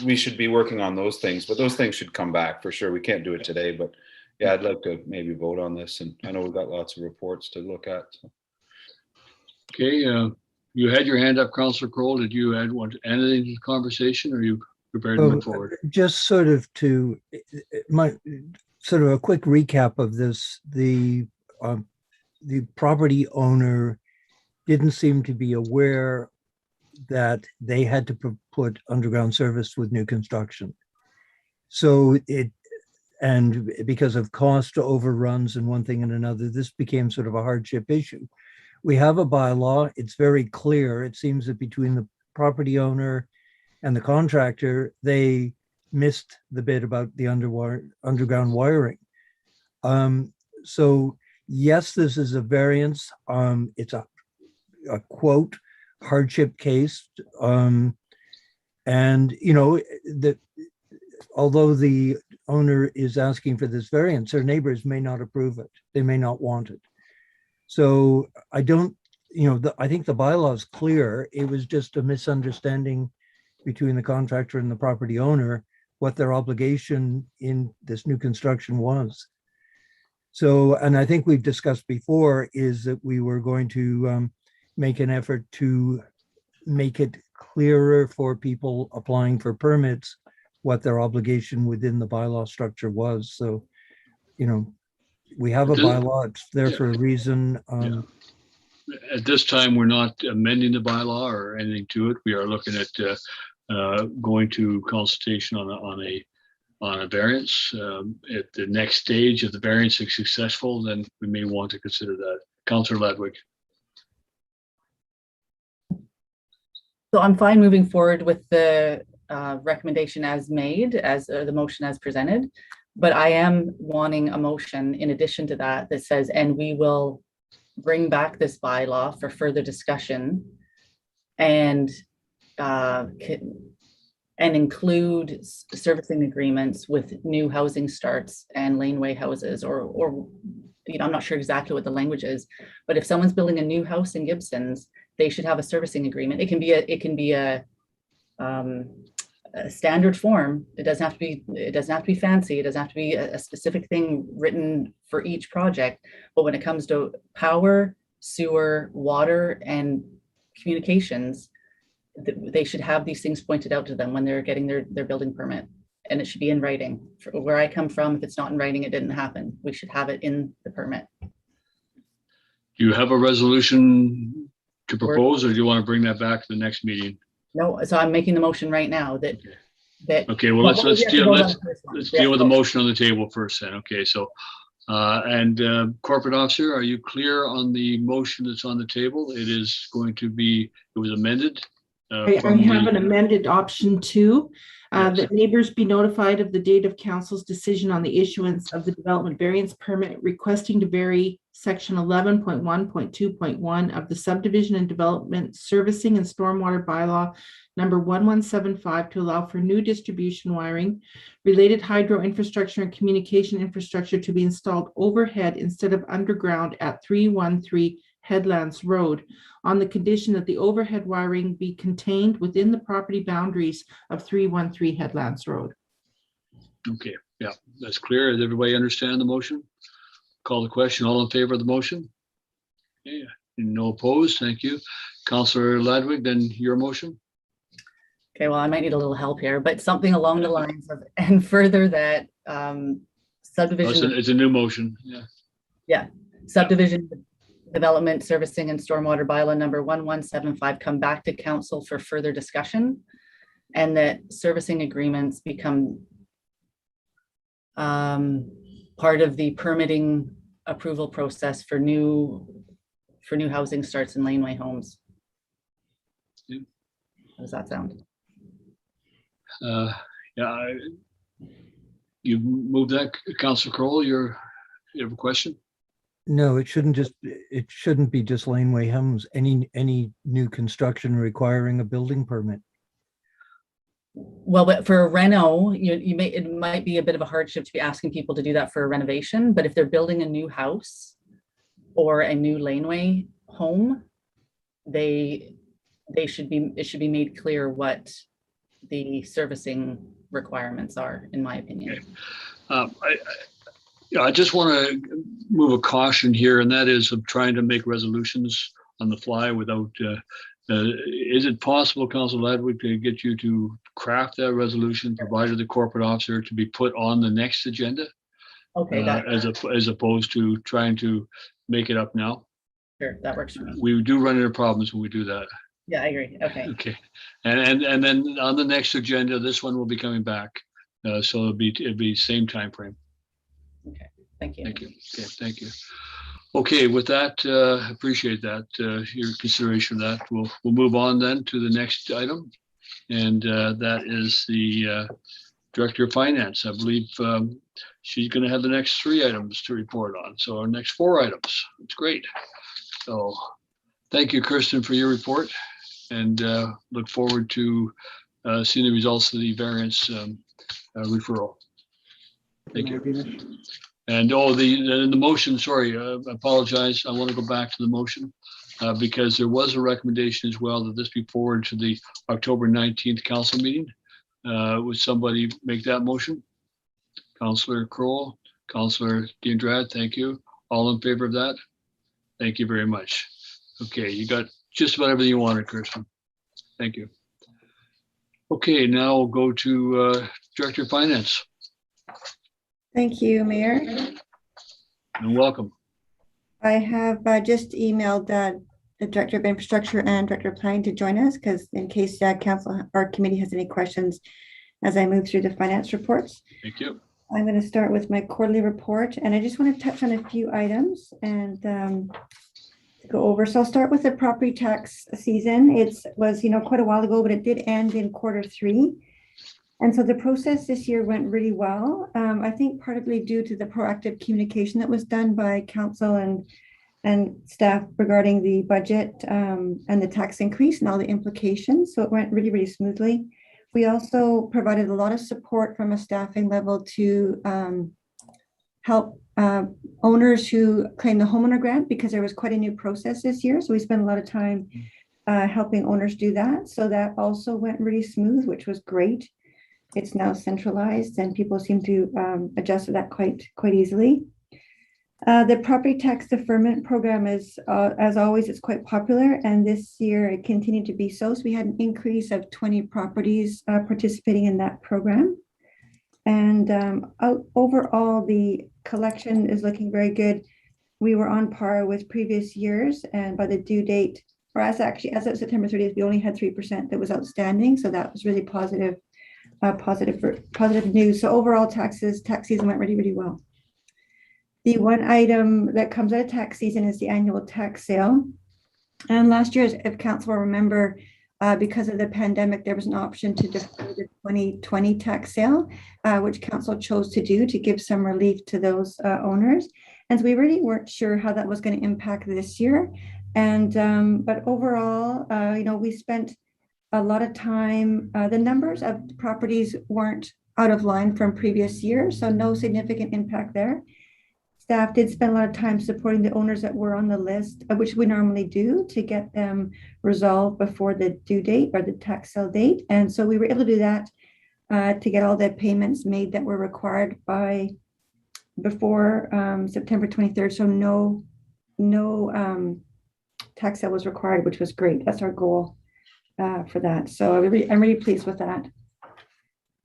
we should be working on those things, but those things should come back for sure. We can't do it today, but yeah, I'd like to maybe vote on this, and I know we've got lots of reports to look at. So. Okay, you had your hand up, Councillor Kroll. Did you want to add anything to the conversation, or are you prepared to move forward? Just sort of a quick recap of this. The property owner didn't seem to be aware that they had to put underground service with new construction. So and because of cost overruns and one thing and another, this became sort of a hardship issue. We have a bylaw. It's very clear. It seems that between the property owner and the contractor, they missed the bit about the underground wiring. So yes, this is a variance. It's a quote hardship case. And you know, although the owner is asking for this variance, their neighbors may not approve it. They may not want it. So I don't, I think the bylaw is clear. It was just a misunderstanding between the contractor and the property owner, what their obligation in this new construction was. So, and I think we've discussed before is that we were going to make an effort to make it clearer for people applying for permits what their obligation within the bylaw structure was. So, we have a bylaw, it's there for a reason. At this time, we're not amending the bylaw or anything to it. We are looking at going to consultation on a variance. At the next stage, if the variance is successful, then we may want to consider that. Councillor Ladwig. So I'm fine moving forward with the recommendation as made, as the motion as presented, but I am wanting a motion in addition to that that says, and we will bring back this bylaw for further discussion and include servicing agreements with new housing starts and laneway houses, or I'm not sure exactly what the language is, but if someone's building a new house in Gibsons, they should have a servicing agreement. It can be a standard form. It doesn't have to be fancy. It doesn't have to be a specific thing written for each project. But when it comes to power, sewer, water, and communications, they should have these things pointed out to them when they're getting their building permit. And it should be in writing. Where I come from, if it's not in writing, it didn't happen. We should have it in the permit. Do you have a resolution to propose, or do you want to bring that back to the next meeting? No, so I'm making the motion right now that. Okay, well, let's deal with the motion on the table first then. Okay, so corporate officer, are you clear on the motion that's on the table? It was amended. I have an amended option 2, that neighbors be notified of the date of council's decision on the issuance of the development variance permit requesting to vary section 11.1.2.1 of the subdivision and development servicing and stormwater bylaw number 1175 to allow for new distribution wiring, related hydro infrastructure and communication infrastructure to be installed overhead instead of underground at 313 Headlands Road, on the condition that the overhead wiring be contained within the property boundaries of 313 Headlands Road. Okay, yeah, that's clear. Does everybody understand the motion? Call the question. All in favor of the motion? Yeah, no opposed. Thank you. Councillor Ladwig, then your motion. Okay, well, I might need a little help here, but something along the lines of, and further that subdivision. It's a new motion. Yeah, subdivision development servicing and stormwater bylaw number 1175 come back to council for further discussion, and that servicing agreements become part of the permitting approval process for new housing starts in laneway homes. Yeah. How does that sound? You moved that, Councillor Kroll. You have a question? No, it shouldn't be just laneway homes. Any new construction requiring a building permit. Well, but for a reno, it might be a bit of a hardship to be asking people to do that for a renovation. But if they're building a new house or a new laneway home, it should be made clear what the servicing requirements are, in my opinion. Okay. Yeah, I just want to move a caution here, and that is of trying to make resolutions on the fly without, is it possible, Council Ladwig, to get you to craft that resolution, provided the corporate officer, to be put on the next agenda? Okay, As opposed to trying to make it up now? sure, that works for me. We do run into problems when we do that. Yeah, I agree. Okay. Okay, and then on the next agenda, this one will be coming back. So it'll be same time frame. Thank you. Thank you. Okay, thank you. Okay, with that, appreciate that, your consideration of that. We'll move on then to the next item. And that is the Director of Finance. I believe she's going to have the next 3 items to report on. So our next 4 items. It's great. So thank you, Kirsten, for your report, and look forward to seeing the results of the variance referral. Thank you. And the motion, sorry, I apologize. I want to go back to the motion because there was a recommendation as well that this be forwarded to the October 19th council meeting. Would somebody make that motion? Councillor Kroll, Councillor Diendrad, thank you. All in favor of that? Thank you very much. Okay, you got just about everything you wanted, Kirsten. Thank you. Okay, now we'll go to Director of Finance. Thank you, Mayor. And welcome. I have just emailed the Director of Infrastructure and Director of Planning to join us because in case council or committee has any questions as I move through the finance reports. Thank you. I'm going to start with my quarterly report, and I just want to touch on a few items and go over. So I'll start with the property tax season. It was, quite a while ago, but it did end in Q3. And so the process this year went really well. I think partly due to the proactive communication that was done by council and staff regarding the budget and the tax increase and all the implications. So it went really, really smoothly. We also provided a lot of support from a staffing level to help owners who claim the homeowner grant because there was quite a new process this year. So we spent a lot of time helping owners do that. So that also went really smooth, which was great. It's now centralized and people seem to adjust to that quite easily. The property tax deferment program is, as always, it's quite popular, and this year it continued to be so. So we had an increase of 20 properties participating in that program. And overall, the collection is looking very good. We were on par with previous years, and by the due date, or as of September 30th, we only had 3% that was outstanding. So that was really positive news. So overall, tax season went really, really well. The one item that comes out of tax season is the annual tax sale. And last year, if council will remember, because of the pandemic, there was an option to defer the 2020 tax sale, which council chose to do to give some relief to those owners. And so we really weren't sure how that was going to impact this year. And but overall, we spent a lot of time. The numbers of properties weren't out of line from previous years, so no significant impact there. Staff did spend a lot of time supporting the owners that were on the list, which we normally do, to get them resolved before the due date or the tax sale date. And so we were able to do that to get all the payments made that were required before September 23rd. So no tax sale was required, which was great. That's our goal for that. So I'm really pleased with that.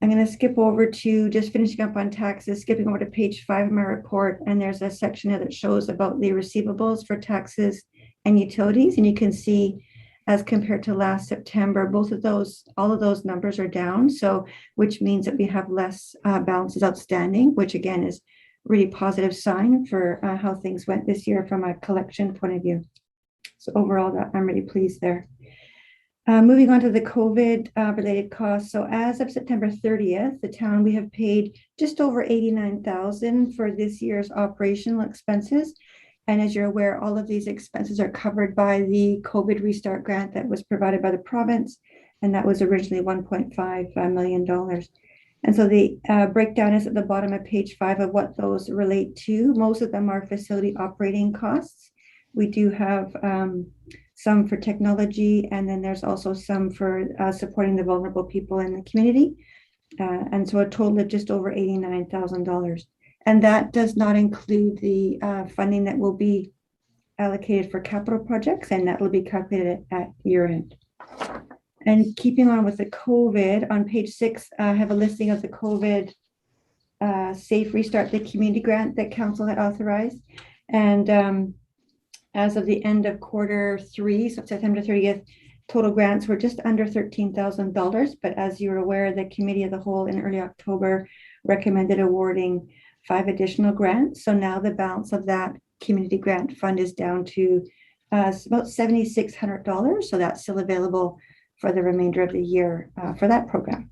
I'm going to skip over to just finishing up on taxes, skipping over to page 5 of my report. And there's a section there that shows about the receivables for taxes and utilities. And you can see as compared to last September, all of those numbers are down. So, which means that we have less balances outstanding, which again is really positive sign for how things went this year from a collection point of view. So overall, I'm really pleased there. Moving on to the COVID related costs. So as of September 30th, the town, we have paid just over $89,000 for this year's operational expenses. And as you're aware, all of these expenses are covered by the COVID restart grant that was provided by the province. And that was originally $1.5 million. And so the breakdown is at the bottom of page 5 of what those relate to. Most of them are facility operating costs. We do have some for technology, and then there's also some for supporting the vulnerable people in the community. And so a total of just over $89,000. And that does not include the funding that will be allocated for capital projects, and that will be calculated at year end. And keeping on with the COVID, on page 6, I have a listing of the COVID Safe Restart the Community Grant that Council had authorized. And as of the end of Q3, so September 30th, total grants were just under $13,000. But as you're aware, the Committee of the Whole in early October recommended awarding 5 additional grants. So now the balance of that community grant fund is down to about $7,600. So that's still available for the remainder of the year for that program.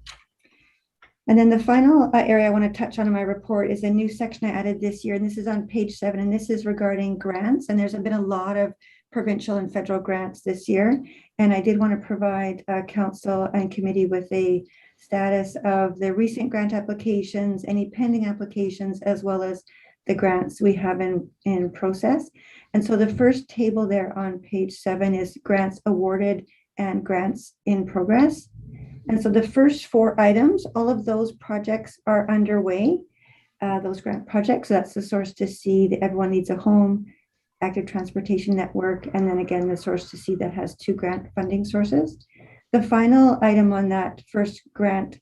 And then the final area I want to touch on in my report is a new section I added this year, and this is on page 7, and this is regarding grants. And there's been a lot of provincial and federal grants this year, and I did want to provide council and committee with a status of the recent grant applications, any pending applications, as well as the grants we have in process. And so the first table there on page 7 is grants awarded and grants in progress. And so the first 4 items, all of those projects are underway, those grant projects. So that's the Source to Sea, the Everyone Needs a Home, Active Transportation Network, and then again, the Source to Sea that has 2 grant funding sources. The final item on that first grant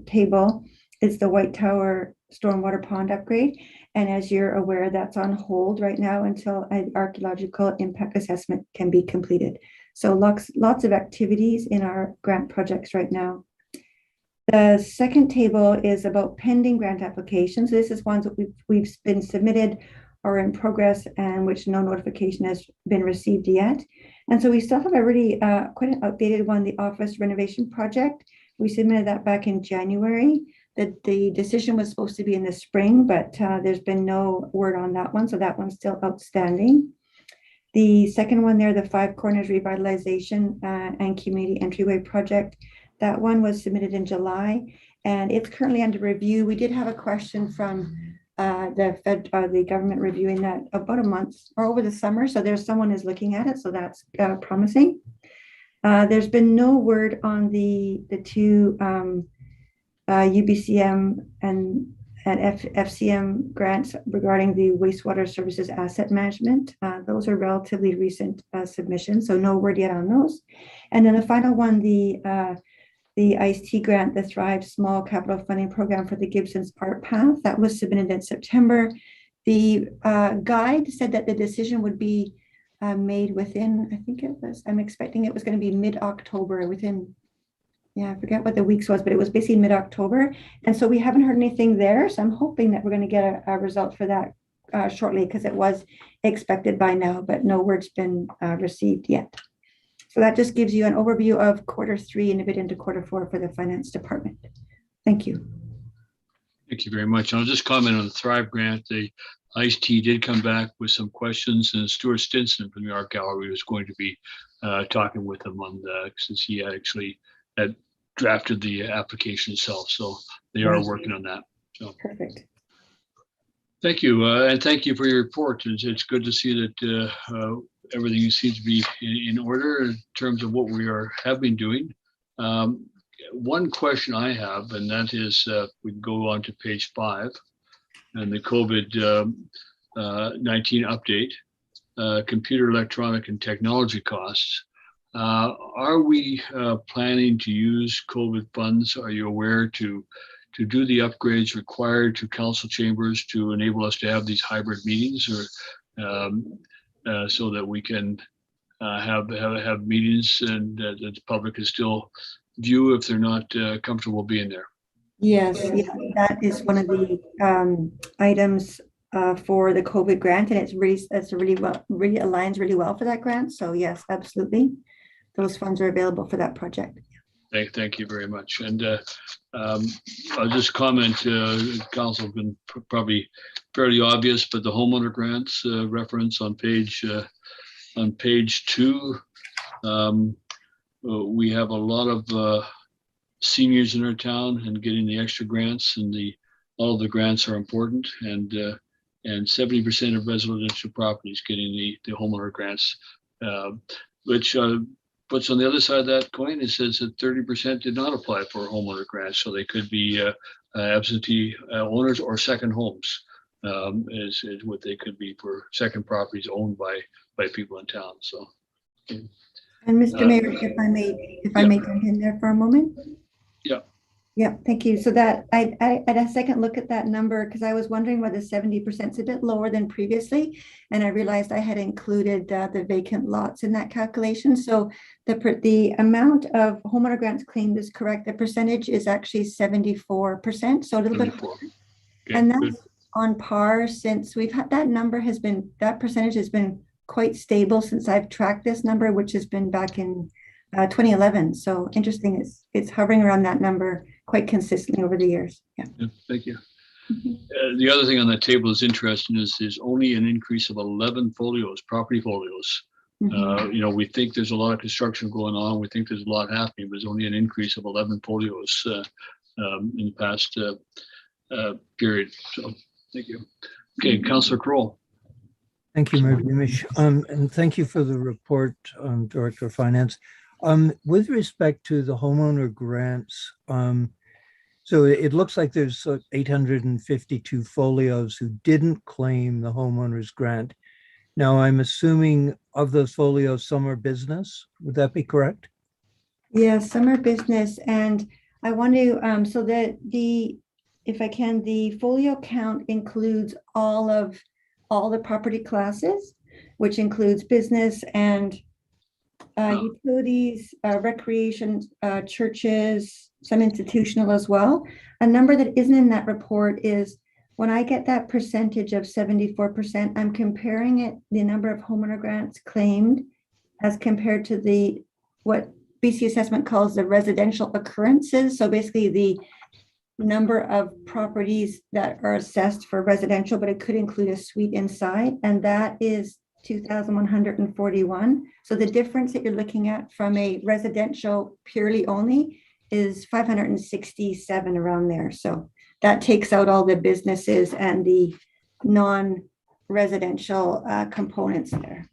table is the White Tower Stormwater Pond upgrade. And as you're aware, that's on hold right now until an archaeological impact assessment can be completed. So lots of activities in our grant projects right now. The second table is about pending grant applications. This is ones that we've been submitted or in progress and which no notification has been received yet. And so we still have a really quite an outdated one, the office renovation project. We submitted that back in January. The decision was supposed to be in the spring, but there's been no word on that one. So that one's still outstanding. The second one there, the Five Corners Revitalization and Community Entryway Project, that one was submitted in July, and it's currently under review. We did have a question from the government reviewing that about a month or over the summer. So there's someone is looking at it, so that's promising. There's been no word on the 2 UBCM and FCM grants regarding the wastewater services asset management. Those are relatively recent submissions, so no word yet on those. And then the final one, the ICE-T grant, the Thrive Small Capital Funding Program for the Gibsons Art Path, that was submitted in September. The guide said that the decision would be made within, I think it was, I'm expecting it was going to be mid-October, within, I forget what the weeks was, but it was basically mid-October. And so we haven't heard anything there. So I'm hoping that we're going to get a result for that shortly, because it was expected by now, but no word's been received yet. So that just gives you an overview of Q3 and a bit into Q4 for the finance department. Thank you. Thank you very much. I'll just comment on the Thrive grant. The ICE-T did come back with some questions, and Stuart Stinson from the Art Gallery was going to be talking with them on that, since he actually had drafted the application itself. So they are working on that. So Perfect. thank you. And thank you for your report. It's good to see that everything seems to be in order in terms of what we have been doing. One question I have, and that is, we can go on to page 5 and the COVID-19 update, computer, electronic, and technology costs. Are we planning to use COVID funds? Are you aware to do the upgrades required to council chambers to enable us to have these hybrid meetings, or so that we can have meetings and that the public can still view if they're not comfortable being there? Yes, yeah, that is one of the items for the COVID grant, and it's really aligns really well for that grant. So yes, absolutely, those funds are available for that project. Thank you very much. And I'll just comment, council has been probably fairly obvious, but the homeowner grants reference on page 2, we have a lot of seniors in our town, and getting the extra grants, and all of the grants are important, and 70% of residential properties getting the homeowner grants, which but on the other side of that coin, it says that 30% did not apply for homeowner grants, so they could be absentee owners or second homes. is what they could be for second properties owned by people in town. So. And Mr. Mayor, if I may jump in there for a moment. Yeah. Yeah, thank you. So that I had a second look at that number because I was wondering whether 70% is a bit lower than previously, and I realized I had included the vacant lots in that calculation. So the amount of homeowner grants claimed is correct. The percentage is actually 74%, so a little bit, Okay, and good. that's on par since we've had that percentage has been quite stable since I've tracked this number, which has been back in 2011. So interesting, it's hovering around that number quite consistently over the years. Yeah. Thank you. The other thing on that table is interesting is there's only an increase of 11 folios, property folios. We think there's a lot of construction going on. We think there's a lot happening, but there's only an increase of 11 folios in the past period. So thank you. Okay, Councillor Kroll. Thank you, Mayor Beamish. And thank you for the report, Director of Finance. With respect to the homeowner grants, so it looks like there's 852 folios who didn't claim the homeowner's grant. Now, I'm assuming of those folios, some are business. Would that be correct? Yeah, some are business. And I want to, so that if I can, the folio count includes all the property classes, which includes business and utilities, recreation, churches, some institutional as well. A number that isn't in that report is when I get that percentage of 74%, I'm comparing it, the number of homeowner grants claimed as compared to what BC Assessment calls the residential occurrences. So basically the number of properties that are assessed for residential, but it could include a suite inside, and that is 2,141. So the difference that you're looking at from a residential purely only is 567 around there. So that takes out all the businesses and the non-residential components there.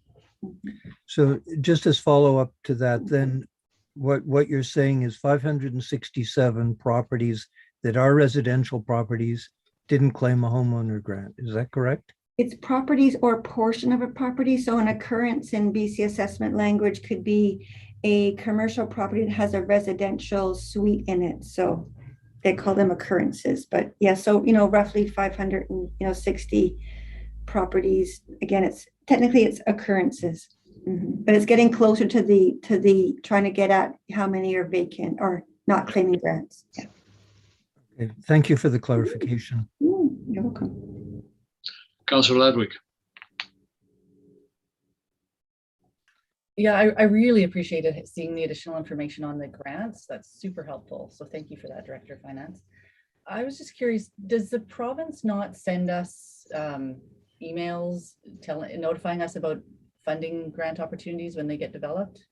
So just as follow-up to that, then what you're saying is 567 properties that are residential properties didn't claim a homeowner grant. Is that correct? It's properties or portion of a property. So an occurrence in BC assessment language could be a commercial property that has a residential suite in it. So they call them occurrences. But yeah, so, roughly 560 properties. Again, it's occurrences, but it's getting closer to the trying to get at how many are vacant or not claiming grants. Yeah. Okay. Thank you for the clarification. You're welcome. Councillor Ladwig. Yeah, I really appreciated seeing the additional information on the grants. That's super helpful. So thank you for that, Director of Finance. I was just curious, does the province not send us emails notifying us about funding grant opportunities when they get developed?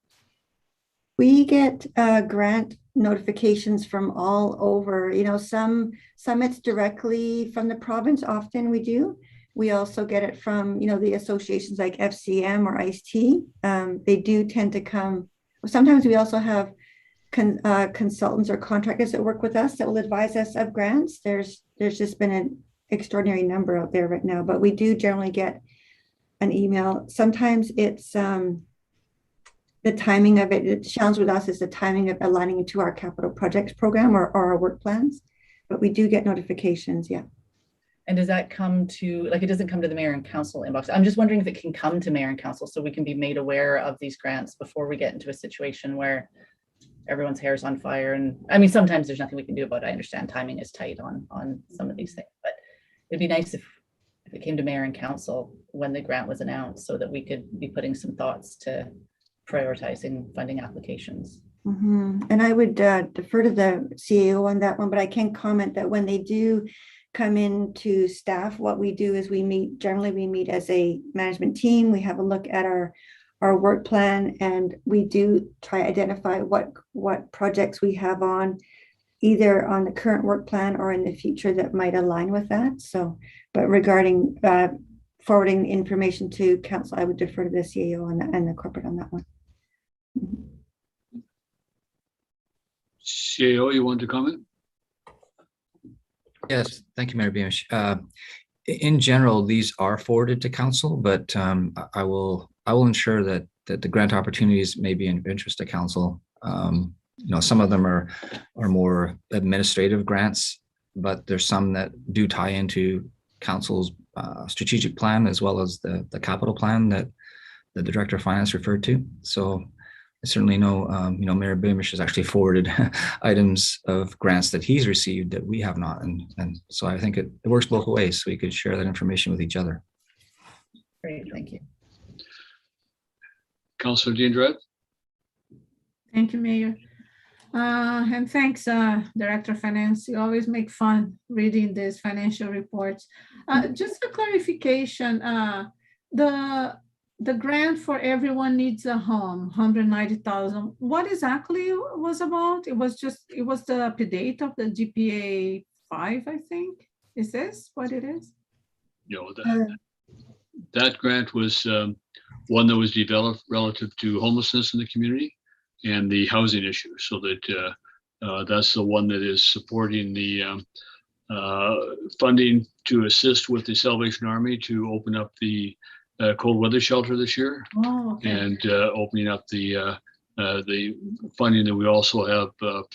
We get grant notifications from all over, some it's directly from the province. Often we do. We also get it from, the associations like FCM or ICE-T. They do tend to come. Sometimes we also have consultants or contractors that work with us that will advise us of grants. There's just been an extraordinary number out there right now, but we do generally get an email. Sometimes it's the timing of it. The challenge with us is the timing of aligning it to our capital projects program or our work plans, but we do get notifications, yeah. And does that come to, it doesn't come to the mayor and council inbox? I'm just wondering if it can come to mayor and council so we can be made aware of these grants before we get into a situation where everyone's hair is on fire. And I mean, sometimes there's nothing we can do about it. I understand timing is tight on some of these things, but it'd be nice if it came to mayor and council when the grant was announced so that we could be putting some thoughts to prioritizing funding applications. And I would defer to the CAO on that one, but I can comment that when they do come into staff, what we do is we meet as a management team. We have a look at our work plan, and we do try to identify what projects we have on either on the current work plan or in the future that might align with that. So, but regarding forwarding information to council, I would defer to the CAO and the corporate on that one. CAO, you want to comment? Yes, thank you, Mayor Beamish. in general, these are forwarded to council, but I will ensure that the grant opportunities may be of interest to council. Some of them are more administrative grants, but there's some that do tie into council's strategic plan as well as the capital plan that the Director of Finance referred to. So I certainly know, Mayor Beamish has actually forwarded items of grants that he's received that we have not. And so I think it works both ways. So we could share that information with each other. Great, thank you. Councillor Dean Dredd. Thank you, Mayor. And thanks, Director of Finance. You always make fun reading these financial reports. Just a clarification, the grant for Everyone Needs a Home, 190,000, what exactly was about? It was the update of the GPA 5, I think. Is this what it is? That grant was one that was developed relative to homelessness in the community and the housing issue. So that that's the one that is supporting the funding to assist with the Salvation Army to open up the cold weather shelter this year. Oh, okay. And opening up the funding that we also have that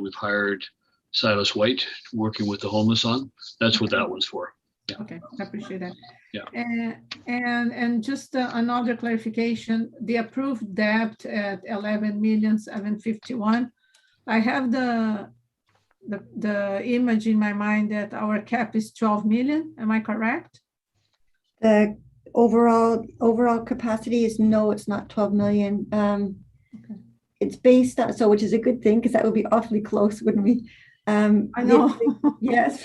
we've hired Silas White working with the homeless on. That's what that was for. Yeah. Okay, I appreciate that. Yeah. And just another clarification, the approved debt at 11,751,000. I have the image in my mind that our cap is 12 million. Am I correct? The overall capacity is no, it's not 12 million. Okay. It's based on, so which is a good thing because that would be awfully close, wouldn't we? I know. Yes.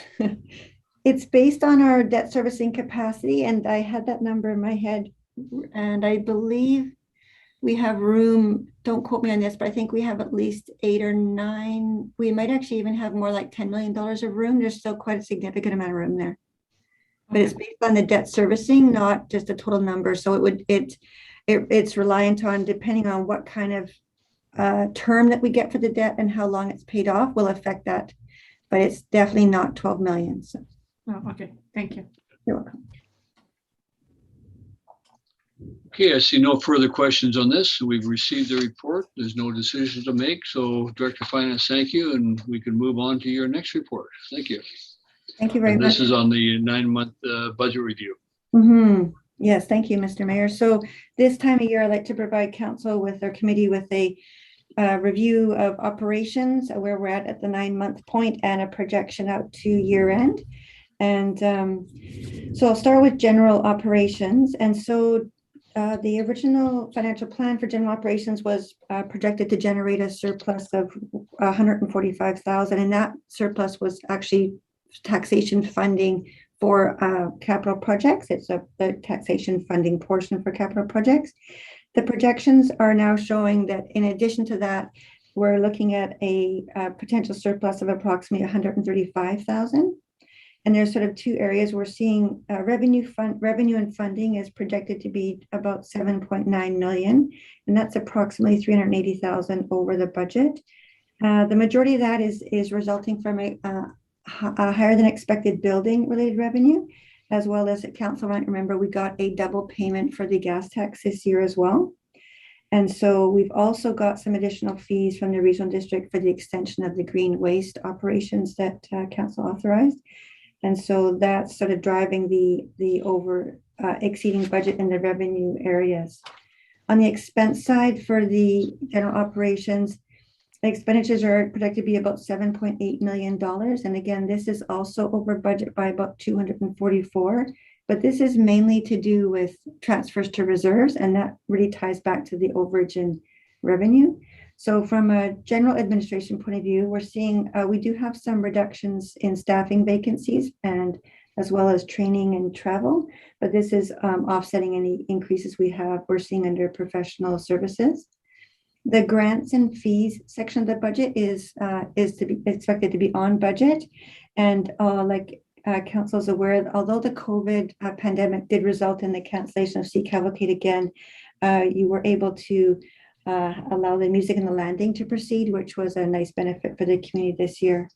It's based on our debt servicing capacity, and I had that number in my head, and I believe we have room, don't quote me on this, but I think we have at least 8 or 9. We might actually even have more like $10 million of room. There's still quite a significant amount of room there. But it's based on the debt servicing, not just a total number. So it's reliant on, depending on what kind of term that we get for the debt and how long it's paid off will affect that. But it's definitely not 12 million. So. Oh, okay, thank you. You're welcome. Okay, I see no further questions on this. We've received the report. There's no decision to make. So Director of Finance, thank you. And we can move on to your next report. Thank you. Thank you very much. This is on the 9-month budget review. Yes, thank you, Mr. Mayor. So this time of year, I'd like to provide council with our committee with a review of operations, where we're at the 9-month point, and a projection out to year end. And so I'll start with general operations. And so the original financial plan for general operations was projected to generate a surplus of 145,000, and that surplus was actually taxation funding for capital projects. It's the taxation funding portion for capital projects. The projections are now showing that in addition to that, we're looking at a potential surplus of approximately 135,000. And there's sort of two areas. We're seeing revenue and funding is projected to be about 7.9 million, and that's approximately 380,000 over the budget. The majority of that is resulting from a higher than expected building related revenue, as well as council might remember we got a double payment for the gas tax this year as well. And so we've also got some additional fees from the regional district for the extension of the green waste operations that council authorized. And so that's sort of driving the over exceeding budget in the revenue areas. On the expense side for the general operations, expenditures are projected to be about $7.8 million. And again, this is also over budget by about 244, but this is mainly to do with transfers to reserves, and that really ties back to the overage in revenue. So from a general administration point of view, we're seeing, we do have some reductions in staffing vacancies and as well as training and travel, but this is offsetting any increases we're seeing under professional services. The grants and fees section of the budget is to be expected to be on budget. And like council is aware, although the COVID pandemic did result in the cancellation of Sea Cavalcade again, you were able to allow the music and the landing to proceed, which was a nice benefit for the community this year.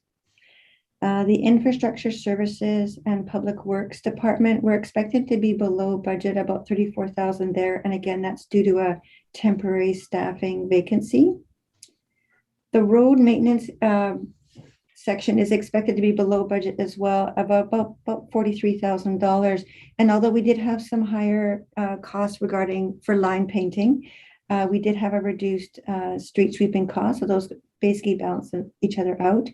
The Infrastructure Services and Public Works Department, we're expected to be below budget, about 34,000 there. And again, that's due to a temporary staffing vacancy. The road maintenance section is expected to be below budget as well, about $43,000. And although we did have some higher costs for line painting, we did have a reduced street sweeping cost. So those basically balance each other out.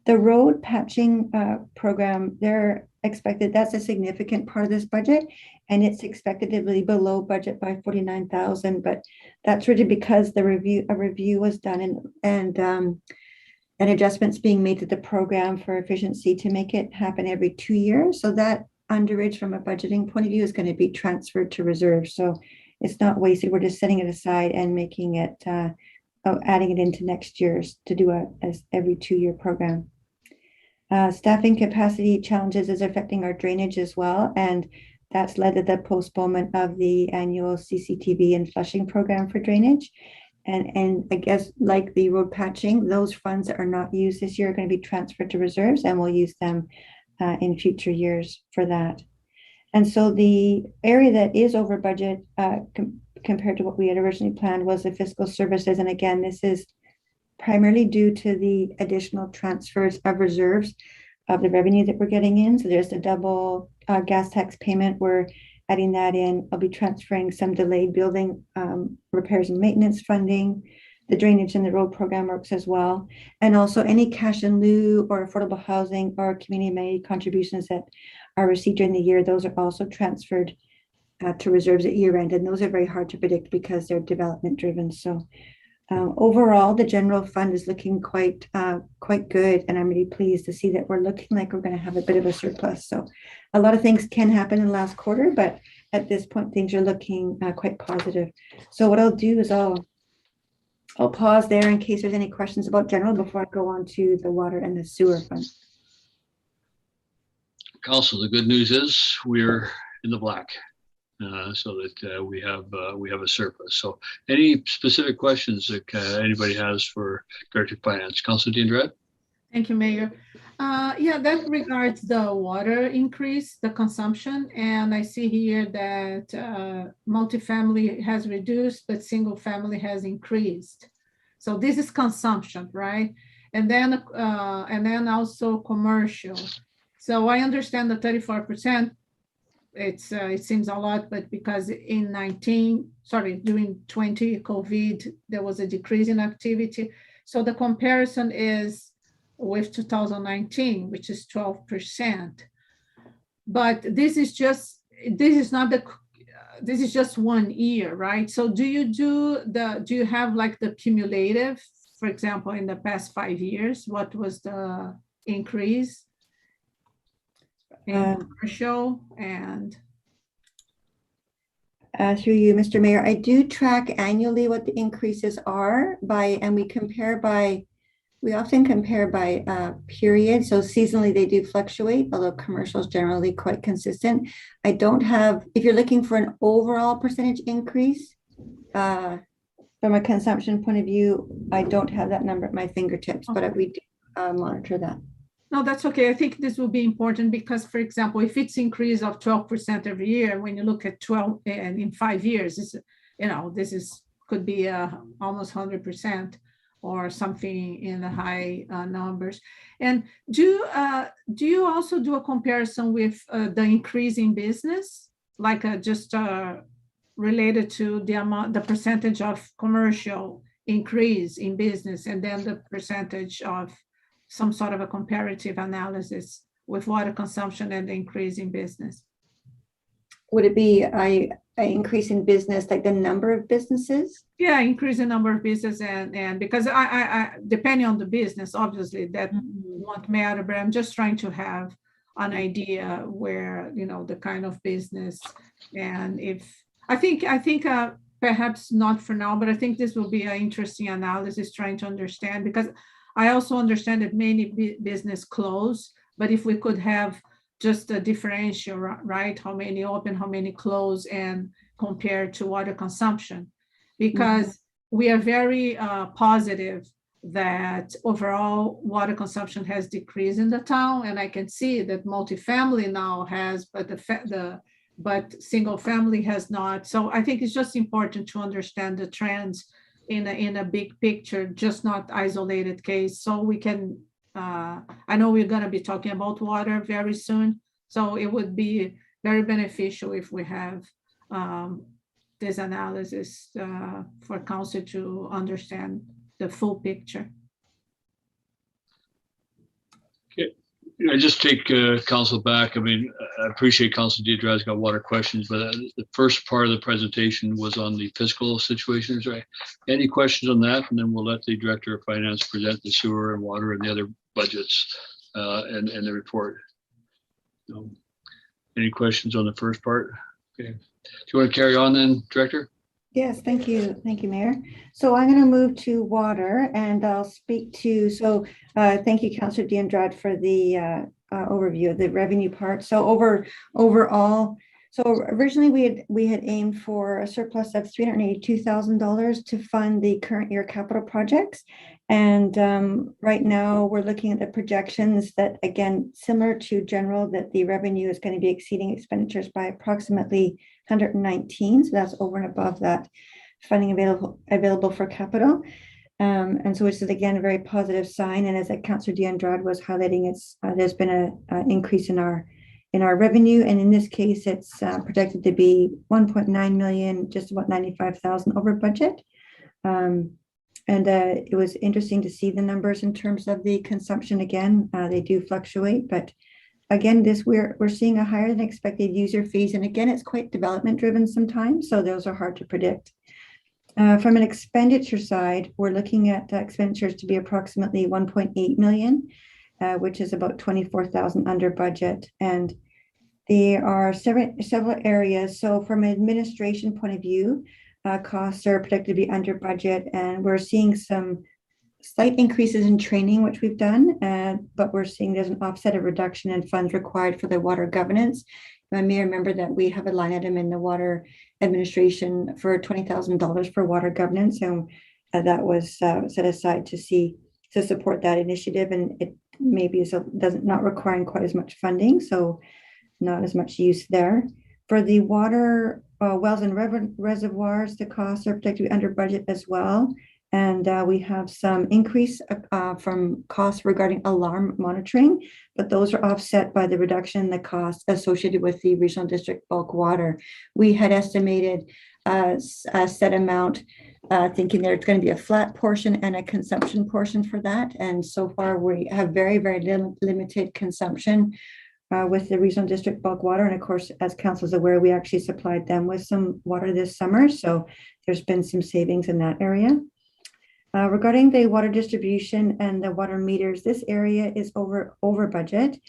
The road patching program, they're expected, that's a significant part of this budget, and it's expected to be below budget by 49,000, but that's really because a review was done and adjustments being made to the program for efficiency to make it happen every 2 years. So that underage from a budgeting point of view is going to be transferred to reserve. So it's not wasted. We're just setting it aside and making it, adding it into next year's to do as every 2-year program. Staffing capacity challenges is affecting our drainage as well. And that's led to the postponement of the annual CCTV and flushing program for drainage. And I guess like the road patching, those funds that are not used this year are going to be transferred to reserves, and we'll use them in future years for that. And so the area that is over budget compared to what we had originally planned was the fiscal services. And again, this is primarily due to the additional transfers of reserves of the revenue that we're getting in. So there's the double gas tax payment. We're adding that in. I'll be transferring some delayed building repairs and maintenance funding. The drainage and the road program works as well. And also any cash in lieu or affordable housing or community made contributions that are received during the year, those are also transferred to reserves at year end. And those are very hard to predict because they're development driven. So overall, the general fund is looking quite good, and I'm really pleased to see that we're looking like we're going to have a bit of a surplus. So a lot of things can happen in the last quarter, but at this point, things are looking quite positive. So what I'll do is I'll pause there in case there's any questions about general before I go on to the water and the sewer fund. Council, the good news is we're in the black. So that we have a surplus. So any specific questions that anybody has for Director of Finance? Councilor Dean-Dredd? Thank you, Mayor. Yeah, that regards the water increase, the consumption, and I see here that multifamily has reduced, but single family has increased. So this is consumption, right? And then also commercial. So I understand the 34%. It seems a lot, but because during 20 COVID, there was a decrease in activity. So the comparison is with 2019, which is 12%. But this is just 1 year, right? So do you have like the cumulative, for example, in the past 5 years, what was the increase in commercial and through you, Mr. Mayor, I do track annually what the increases are and we often compare by period. So seasonally they do fluctuate, although commercial is generally quite consistent. I don't have, if you're looking for an overall percentage increase from a consumption point of view, I don't have that number at my fingertips, but we do monitor that. No, that's okay. I think this will be important because, for example, if it's increase of 12% every year, when you look at 12 and in 5 years, could be almost 100% or something in the high numbers. And do you also do a comparison with the increase in business, like just related to the percentage of commercial increase in business, and then the percentage of some sort of a comparative analysis with water consumption and the increase in business? Would it be an increase in business, like the number of businesses? Yeah, increase the number of business and because I depending on the business, obviously that won't matter, but I'm just trying to have an idea where, the kind of business, and I think perhaps not for now, but I think this will be an interesting analysis trying to understand, because I also understand that many business close, but if we could have just a differential, right? How many open, how many close, and compared to water consumption, because we are very positive that overall water consumption has decreased in the town, and I can see that multifamily now has, but single family has not. So I think it's just important to understand the trends in a big picture, just not isolated case. So we can, I know we're gonna be talking about water very soon, so it would be very beneficial if we have this analysis for council to understand the full picture. I just take council back. I mean, I appreciate Council Deidre's got water questions, but the first part of the presentation was on the fiscal situations, right? Any questions on that? And then we'll let the Director of Finance present the sewer and water and the other budgets and the report. Any questions on the first part? Okay. Do you want to carry on then, Director? Yes, thank you. Thank you, Mayor. So I'm going to move to water and I'll speak to, thank you, Councillor Deandrade, for the overview of the revenue part. So overall, so originally we had aimed for a surplus of $382,000 to fund the current year capital projects. And right now we're looking at the projections that, again, similar to general, that the revenue is going to be exceeding expenditures by approximately 119. So that's over and above that funding available for capital. And so which is, again, a very positive sign. And as Councillor Deandrade was highlighting, there's been an increase in our revenue. And in this case, it's projected to be 1.9 million, just about 95,000 over budget. It was interesting to see the numbers in terms of the consumption. Again, they do fluctuate, but again, we're seeing a higher than expected user fees. And again, it's quite development driven sometimes, so those are hard to predict. From an expenditure side, we're looking at expenditures to be approximately 1.8 million, which is about 24,000 under budget. And there are several areas. So from an administration point of view, costs are projected to be under budget, and we're seeing some slight increases in training, which we've done, but we're seeing there's an offset of reduction in funds required for the water governance. I may remember that we have a line item in the water administration for $20,000 for water governance, and that was set aside to support that initiative, and it maybe not requiring quite as much funding, so not as much use there. For the water wells and reservoirs, the costs are projected to be under budget as well. And we have some increase from costs regarding alarm monitoring, but those are offset by the reduction in the costs associated with the regional district bulk water. We had estimated a set amount, thinking there's going to be a flat portion and a consumption portion for that. And so far we have very, very limited consumption with the regional district bulk water. And of course, as council is aware, we actually supplied them with some water this summer. So there's been some savings in that area. Regarding the water distribution and the water meters, this area is over budget,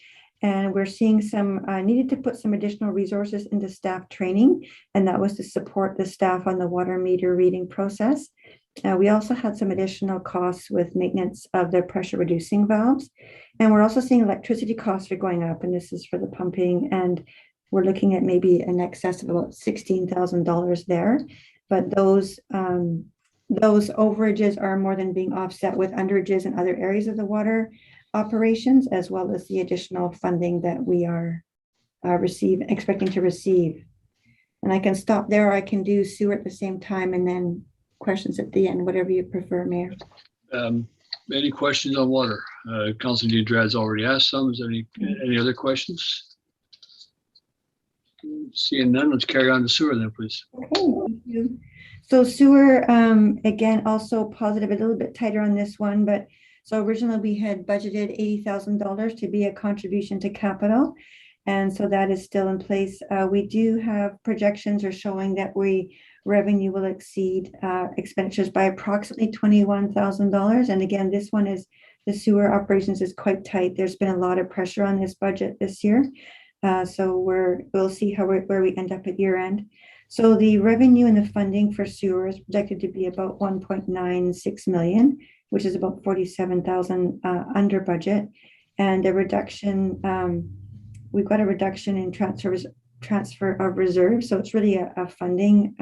and we're seeing some needed to put some additional resources into staff training, and that was to support the staff on the water meter reading process. We also had some additional costs with maintenance of the pressure reducing valves, and we're also seeing electricity costs are going up, and this is for the pumping, and we're looking at maybe an excess of about $16,000 there, but those overages are more than being offset with underages in other areas of the water operations, as well as the additional funding that we are expecting to receive. And I can stop there, or I can do sewer at the same time, and then questions at the end, whatever you prefer, Mayor. Any questions on water? Councilor Deidre's already asked some. Is there any other questions? Seeing none, let's carry on to sewer then, please. Okay, thank you. So sewer, again, also positive, a little bit tighter on this one, but so originally we had budgeted $80,000 to be a contribution to capital. And so that is still in place. We do have projections are showing that revenue will exceed expenditures by approximately $21,000. And again, this one is the sewer operations is quite tight. There's been a lot of pressure on this budget this year. So we'll see where we end up at year end. So the revenue and the funding for sewer is projected to be about 1.96 million, which is about 47,000 under budget. And a reduction, we've got a reduction in transfer of reserves. So it's really a funding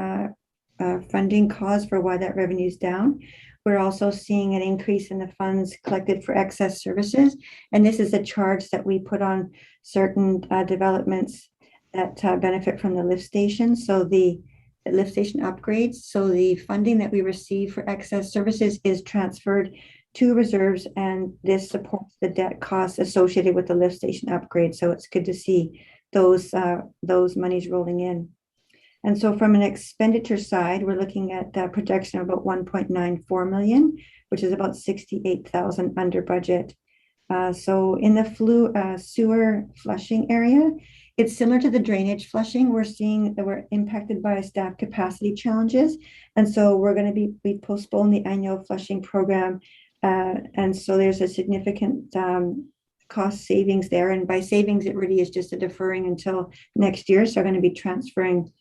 cause for why that revenue is down. We're also seeing an increase in the funds collected for excess services. And this is a charge that we put on certain developments that benefit from the lift station. So the lift station upgrades. So the funding that we receive for excess services is transferred to reserves, and this supports the debt costs associated with the lift station upgrade. So it's good to see those monies rolling in. And so from an expenditure side, we're looking at a projection of about 1.94 million, which is about 68,000 under budget. So in the sewer flushing area, it's similar to the drainage flushing. We're seeing that we're impacted by staff capacity challenges. And so we're going to we postpone the annual flushing program. And so there's a significant cost savings there. And by savings, it really is just a deferring until next year. So we're going to be transferring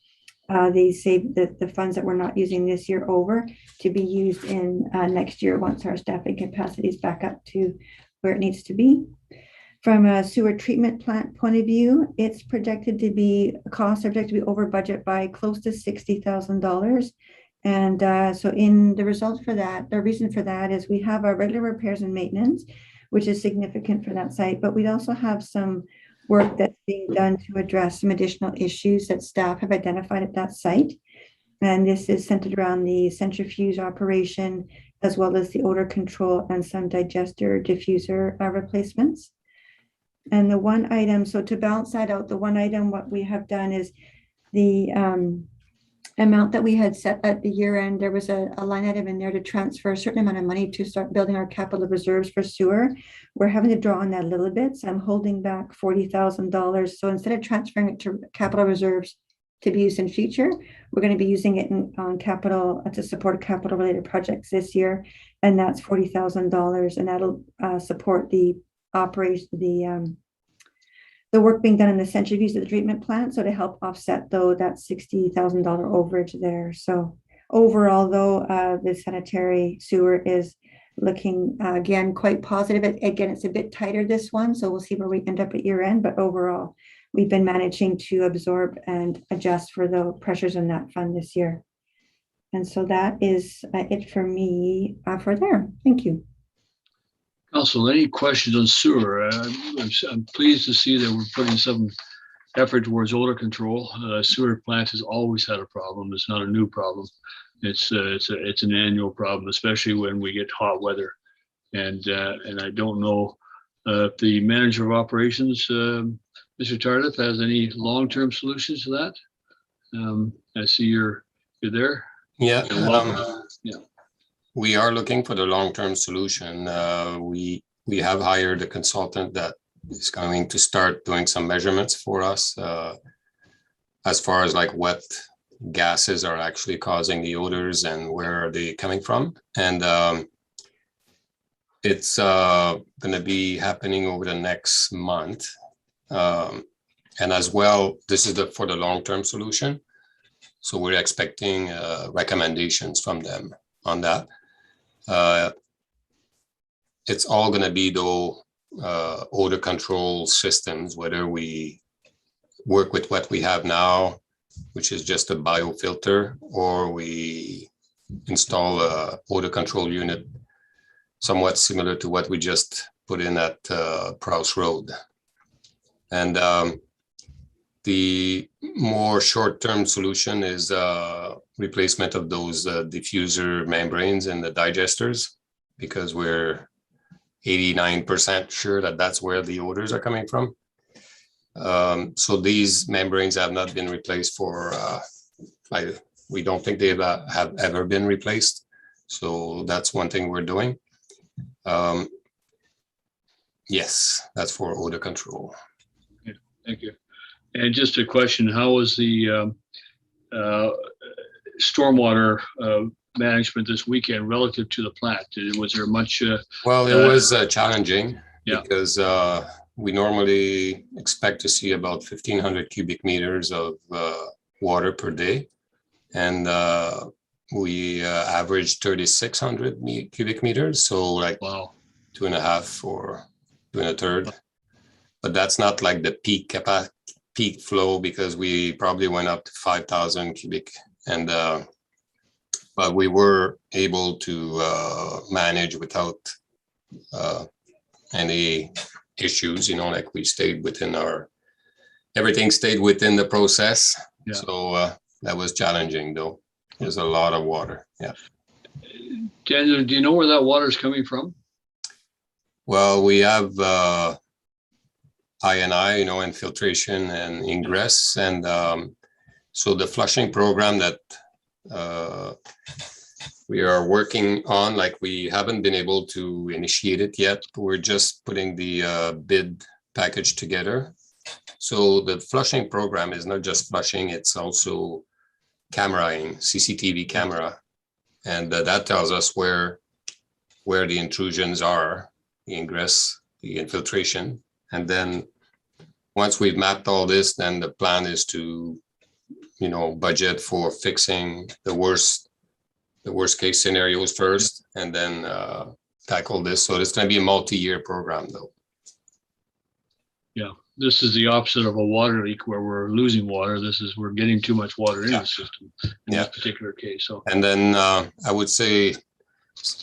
the funds that we're not using this year over to be used in next year once our staffing capacity is back up to where it needs to be. From a sewer treatment plant point of view, it's projected to be, costs are projected to be over budget by close to $60,000. And so in the result for that, the reason for that is we have our regular repairs and maintenance, which is significant for that site, but we also have some work that's being done to address some additional issues that staff have identified at that site. And this is centered around the centrifuge operation, as well as the odor control and some digester diffuser replacements. And the one item, so to balance that out, the one item, what we have done is the amount that we had set at the year end, there was a line item in there to transfer a certain amount of money to start building our capital reserves for sewer. We're having to draw on that a little bit. So I'm holding back $40,000. So instead of transferring it to capital reserves to be used in future, we're going to be using it on capital to support capital related projects this year. And that's $40,000. And that'll support the operation, the work being done in the centrifuge of the treatment plant. So to help offset though that $60,000 overage there. So overall though, the sanitary sewer is looking again quite positive. Again, it's a bit tighter this one, so we'll see where we end up at year end, but overall we've been managing to absorb and adjust for the pressures in that fund this year. And so that is it for me for there. Thank you. Council, any questions on sewer? I'm pleased to see that we're putting some effort towards odor control. Sewer plant has always had a problem. It's not a new problem. It's an annual problem, especially when we get hot weather. And I don't know if the manager of operations, Mr. Tardif, has any long-term solutions to that. I see you're there. Yeah. Yeah. We are looking for the long-term solution. We have hired a consultant that is going to start doing some measurements for us as far as like what gases are actually causing the odors and where are they coming from. And it's going to be happening over the next month. And as well, this is for the long-term solution. So we're expecting recommendations from them on that. It's all going to be though odor control systems, whether we work with what we have now, which is just a biofilter, or we install a odor control unit somewhat similar to what we just put in at Prowse Road. And the more short-term solution is replacement of those diffuser membranes in the digesters, because we're 89% sure that that's where the odors are coming from. So these membranes have not been replaced for, we don't think they have ever been replaced. So that's one thing we're doing. Yes, that's for odor control. Yeah, thank you. And just a question, how was the stormwater management this weekend relative to the plant? Was there much? Well, it was challenging, yeah, because we normally expect to see about 1,500 cubic meters of water per day. And we averaged 3,600 cubic meters. So like wow, 2.5 or 2 1/3. But that's not like the peak flow, because we probably went up to 5,000 cubic. And but but we were able to manage without any issues, like we stayed within everything stayed within the process. Yeah. So that was challenging though. There's a lot of water. Yeah. Daniel, do you know where that water is coming from? Well, we have I&I, infiltration and ingress. And so the flushing program that we are working on, like we haven't been able to initiate it yet. We're just putting the bid package together. So the flushing program is not just flushing, it's also cameraing, CCTV camera. And that tells us where the intrusions are, the ingress, the infiltration. And then once we've mapped all this, then the plan is to, budget for fixing the worst case scenarios first, and then tackle this. So it's going to be a multi-year program though. Yeah, this is the opposite of a water leak where we're losing water. This is we're getting too much water in the system in this particular case. So, and then I would say,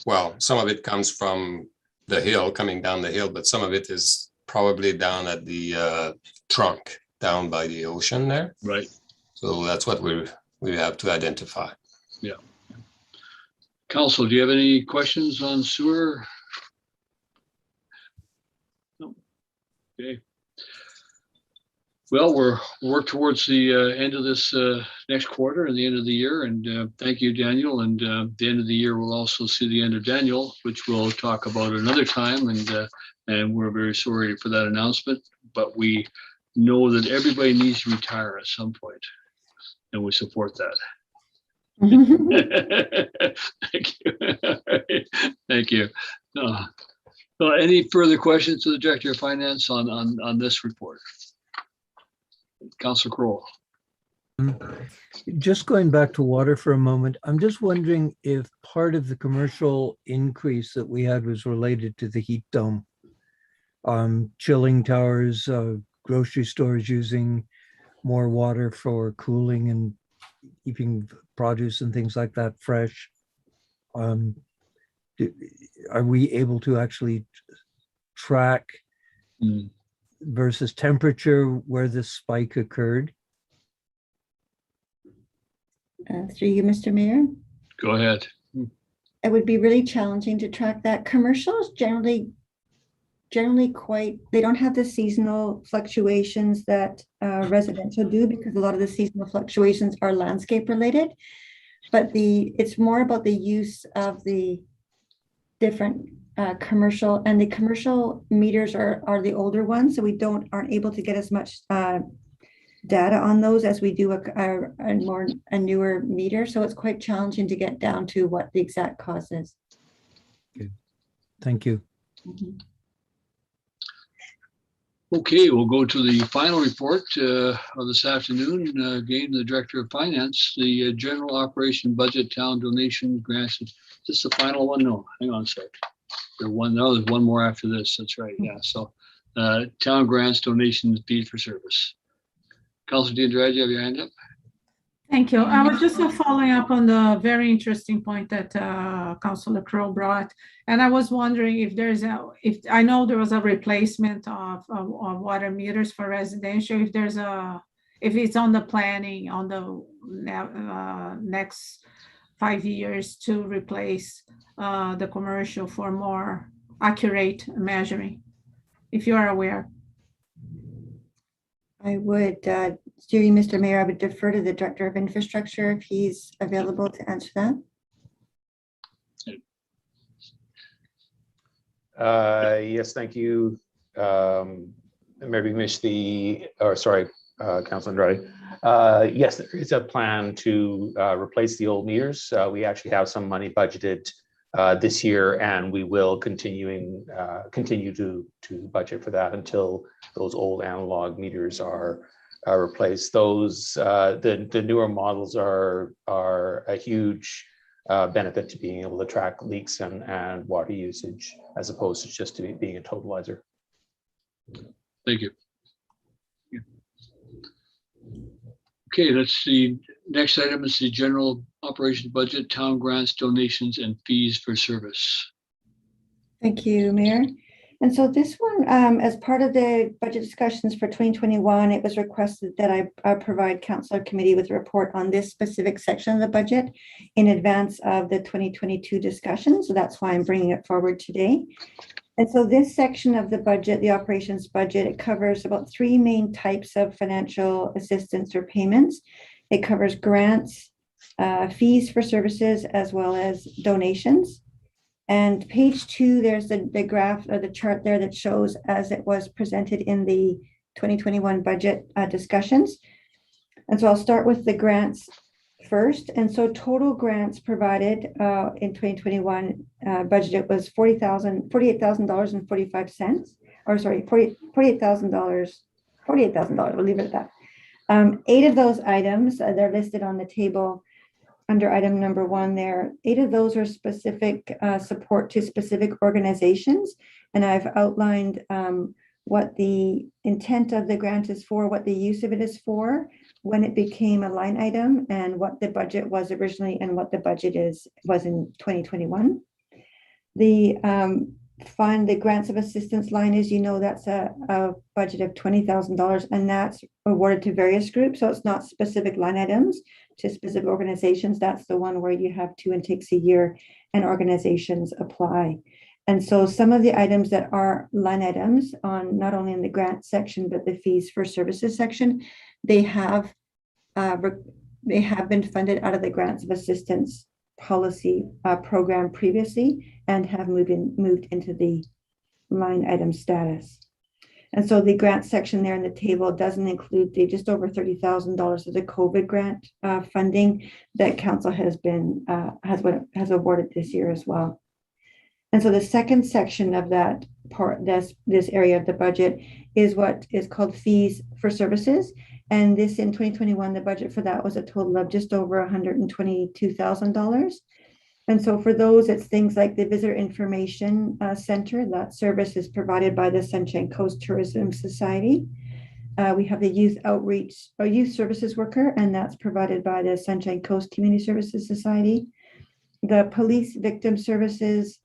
well, some of it comes from the hill, coming down the hill, but some of it is probably down at the trunk, down by the ocean there. Right. So that's what we have to identify. Yeah. Council, do you have any questions on sewer? No. Okay. Well, we're work towards the end of this next quarter and the end of the year. And thank you, Daniel. And the end of the year, we'll also see the end of Daniel, which we'll talk about another time. And we're very sorry for that announcement. But we know that everybody needs to retire at some point, and we support that. Thank you. Thank you. So any further questions to the Director of Finance on this report? Councilor Crowell. Just going back to water for a moment, I'm just wondering if part of the commercial increase that we had was related to the heat dome. Chilling towers, grocery stores using more water for cooling and keeping produce and things like that fresh. Are we able to actually track versus temperature where this spike occurred? Through you, Mr. Mayor. Go ahead. It would be really challenging to track that. Commercials generally quite, they don't have the seasonal fluctuations that residential do, because a lot of the seasonal fluctuations are landscape related. But it's more about the use of the different commercial, and the commercial meters are the older ones, so we aren't able to get as much data on those as we do a newer meter. So it's quite challenging to get down to what the exact cause is. Okay. Thank you. Mm-hmm. Okay, we'll go to the final report of this afternoon. Again, the Director of Finance, the general operation budget town donation grants. Is this the final one? No, hang on a sec. There's one more after this. That's right. Yeah. So town grants, donations, fees for service. Councilor Diandrade, you have your hand up? Thank you. I was just following up on the very interesting point that Councilor Crow brought. And I was wondering if I know there was a replacement of water meters for residential, if it's on the planning on the next 5 years to replace the commercial for more accurate measuring, if you are aware. I would, through you, Mr. Mayor, I would defer to the Director of Infrastructure if he's available to answer that. Yes, thank you. Maybe missed Councilor Andrade. Yes, there is a plan to replace the old meters. We actually have some money budgeted this year, and we will continue to budget for that until those old analog meters are replaced. Those the newer models are a huge benefit to being able to track leaks and water usage, as opposed to just being a totalizer. Thank you. Okay, let's see. Next item is the general operations budget, town grants, donations, and fees for service. Thank you, Mayor. And so this one, as part of the budget discussions for 2021, it was requested that I provide council committee with a report on this specific section of the budget in advance of the 2022 discussion. So that's why I'm bringing it forward today. And so this section of the budget, the operations budget, it covers about three main types of financial assistance or payments. It covers grants, fees for services, as well as donations. And page 2, there's the graph or the chart there that shows as it was presented in the 2021 budget discussions. And so I'll start with the grants first. And so total grants provided in 2021 budget was $48,045, or sorry, $48,000. We'll leave it at that. 8 of those items, they're listed on the table under item number 1 there. 8 of those are specific support to specific organizations. And I've outlined what the intent of the grant is for, what the use of it is for, when it became a line item, and what the budget was originally and what the budget was in 2021. The fund, the grants of assistance line, as you know, that's a budget of $20,000, and that's awarded to various groups. So it's not specific line items to specific organizations. That's the one where you have 2 intakes a year and organizations apply. And so some of the items that are line items on not only in the grant section, but the fees for services section, they have been funded out of the grants of assistance policy program previously and have moved into the line item status. And so the grant section there in the table doesn't include the just over $30,000 of the COVID grant funding that council has awarded this year as well. And so the second section of that part, this area of the budget, is what is called fees for services. And this in 2021, the budget for that was a total of just over $122,000. And so for those, it's things like the Visitor Information Center. That service is provided by the Sunshine Coast Tourism Society. We have the Youth Outreach or Youth Services Worker, and that's provided by the Sunshine Coast Community Services Society. The Police Victim Services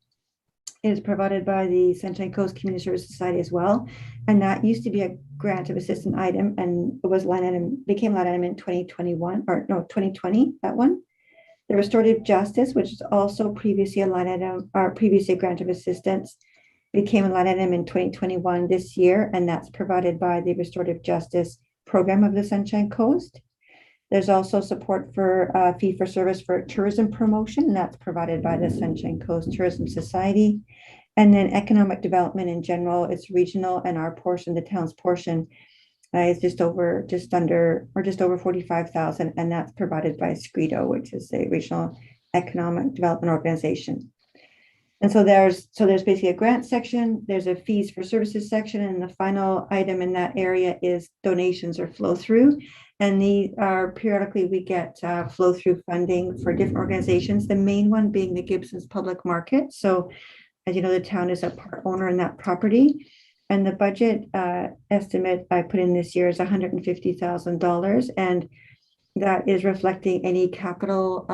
is provided by the Sunshine Coast Community Service Society as well. And that used to be a grant of assistance item, and it was became line item in 2020, that one. The Restorative Justice, which is also previously a line item, or previously a grant of assistance, became a line item in 2021 this year, and that's provided by the Restorative Justice program of the Sunshine Coast. There's also support for fee for service for tourism promotion, and that's provided by the Sunshine Coast Tourism Society. And then economic development in general, it's regional, and our portion, the town's portion, is just over 45,000, and that's provided by SCREDO, which is a regional economic development organization. And so there's basically a grant section, there's a fees for services section, and the final item in that area is donations or flow through. And these are periodically we get flow through funding for different organizations, the main one being the Gibsons Public Market. So as you know, the town is a part owner in that property. And the budget estimate I put in this year is $150,000. And that is reflecting any capital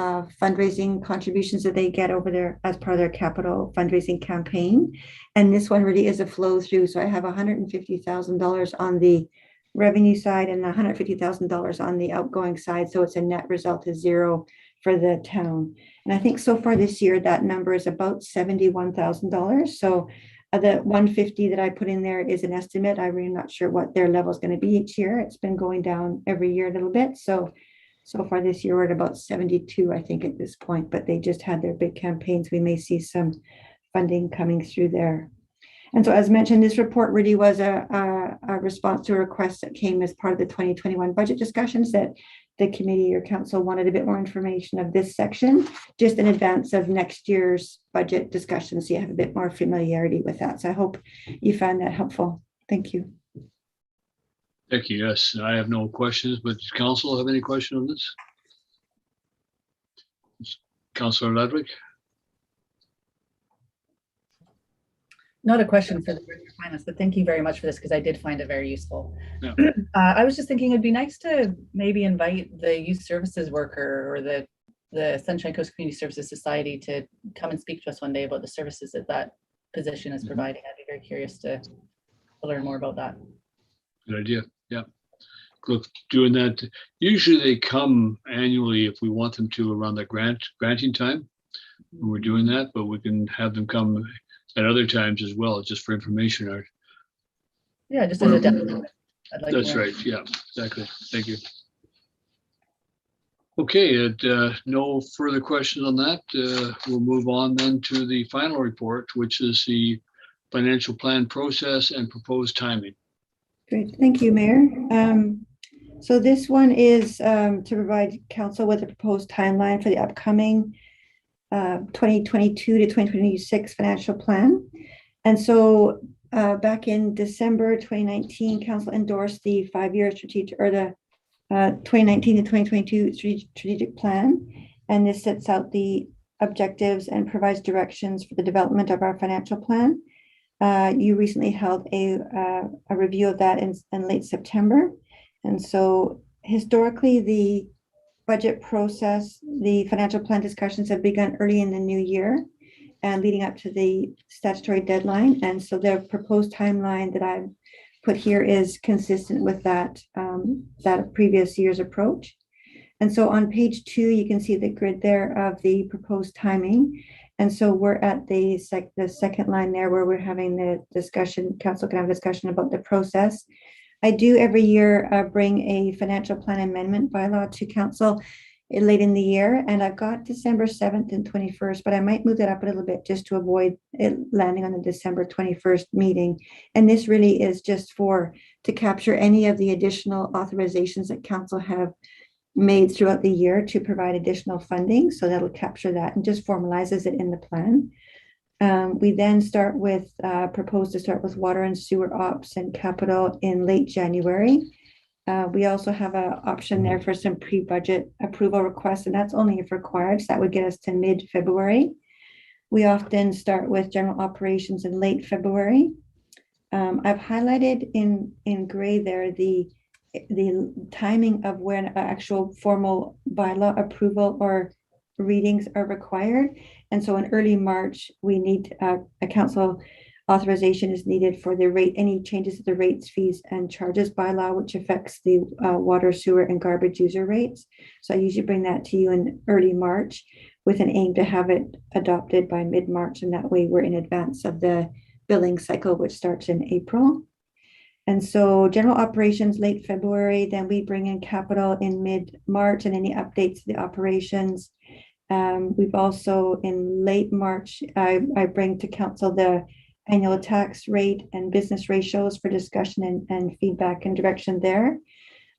fundraising contributions that they get over there as part of their capital fundraising campaign. And this one really is a flow through. So I have $150,000 on the revenue side and $150,000 on the outgoing side. So it's a net result of $0 for the town. And I think so far this year, that number is about $71,000. So the 150 that I put in there is an estimate. I'm really not sure what their level is going to be each year. It's been going down every year a little bit. So far this year, we're at about 72, I think, at this point, but they just had their big campaigns. We may see some funding coming through there. And so as mentioned, this report really was a response to a request that came as part of the 2021 budget discussions that the committee or council wanted a bit more information of this section just in advance of next year's budget discussion. So you have a bit more familiarity with that. So I hope you found that helpful. Thank you. Thank you. Yes, I have no questions, but does council have any question on this? Councilor Ludwig? Not a question for the Director of Finance, but thank you very much for this because I did find it very useful. Yeah. I was just thinking it'd be nice to maybe invite the youth services worker or the the Sunshine Coast Community Services Society to come and speak to us one day about the services that that position is providing. I'd be very curious to learn more about that. Good idea. Yeah. Look, doing that. Usually they come annually if we want them to around the granting time when we're doing that, but we can have them come at other times as well, just for information art. Yeah, just as a demo. I'd like to That's learn. right. Yeah, exactly. Thank you. Okay, no further questions on that. We'll move on then to the final report, which is the financial plan process and proposed timing. Great, thank you, Mayor. So this one is to provide council with a proposed timeline for the upcoming 2022 to 2026 financial plan. And so back in December 2019, council endorsed the 5-year strategic, or the 2019 to 2022 strategic plan. And this sets out the objectives and provides directions for the development of our financial plan. You recently held a review of that in late September. And so historically, the budget process, the financial plan discussions have begun early in the new year and leading up to the statutory deadline. And so the proposed timeline that I've put here is consistent with that, that previous year's approach. And so on page 2, you can see the grid there of the proposed timing. And so we're at the second line there where we're having the discussion, council can have a discussion about the process. I do every year bring a financial plan amendment bylaw to council late in the year, and I've got December 7th and 21st, but I might move that up a little bit just to avoid it landing on the December 21st meeting. And this really is just to capture any of the additional authorizations that council have made throughout the year to provide additional funding. So that'll capture that and just formalizes it in the plan. We then propose to start with water and sewer ops and capital in late January. We also have an option there for some pre-budget approval requests, and that's only if required. So that would get us to mid-February. We often start with general operations in late February. I've highlighted in gray there the timing of when actual formal bylaw approval or readings are required. And so in early March, we need a council authorization is needed for any changes to the rates, fees, and charges bylaw, which affects the water, sewer, and garbage user rates. So I usually bring that to you in early March with an aim to have it adopted by mid-March, and that way we're in advance of the billing cycle, which starts in April. And so general operations late February, then we bring in capital in mid-March and any updates to the operations. We've also in late March, I bring to council the annual tax rate and business ratios for discussion and feedback and direction there.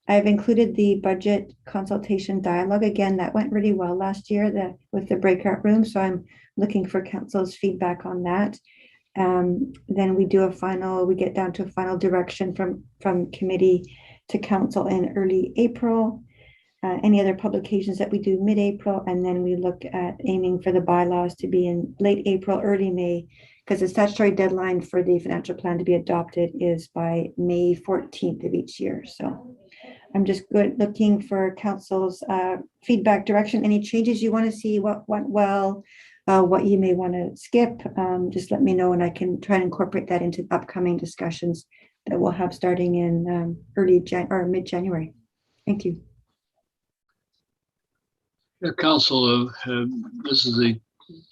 I've included the budget consultation dialogue. Again, that went really well last year with the breakout room. So I'm looking for council's feedback on that. Then we get down to a final direction from committee to council in early April. Any other publications that we do mid-April, and then we look at aiming for the bylaws to be in late April, early May, because the statutory deadline for the financial plan to be adopted is by May 14th of each year. So I'm just looking for council's feedback, direction, any changes you want to see, what went well, what you may want to skip. Just let me know, and I can try and incorporate that into upcoming discussions that we'll have starting in mid-January. Thank you. Yeah, council, this is the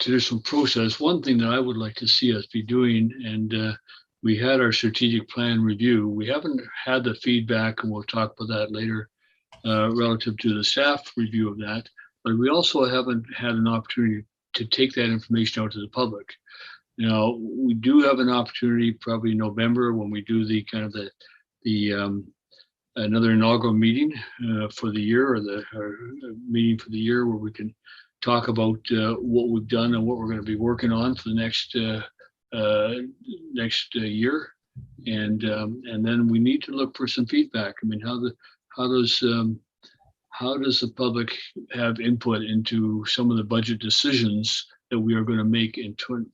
traditional process. One thing that I would like to see us be doing, and we had our strategic plan review. We haven't had the feedback, and we'll talk about that later, relative to the staff review of that. But we also haven't had an opportunity to take that information out to the public. Now, we do have an opportunity probably in November when we do the kind of another inaugural meeting for the year, or meeting for the year, where we can talk about what we've done and what we're going to be working on for the next year, and then we need to look for some feedback. I mean, how does the public have input into some of the budget decisions that we are going to make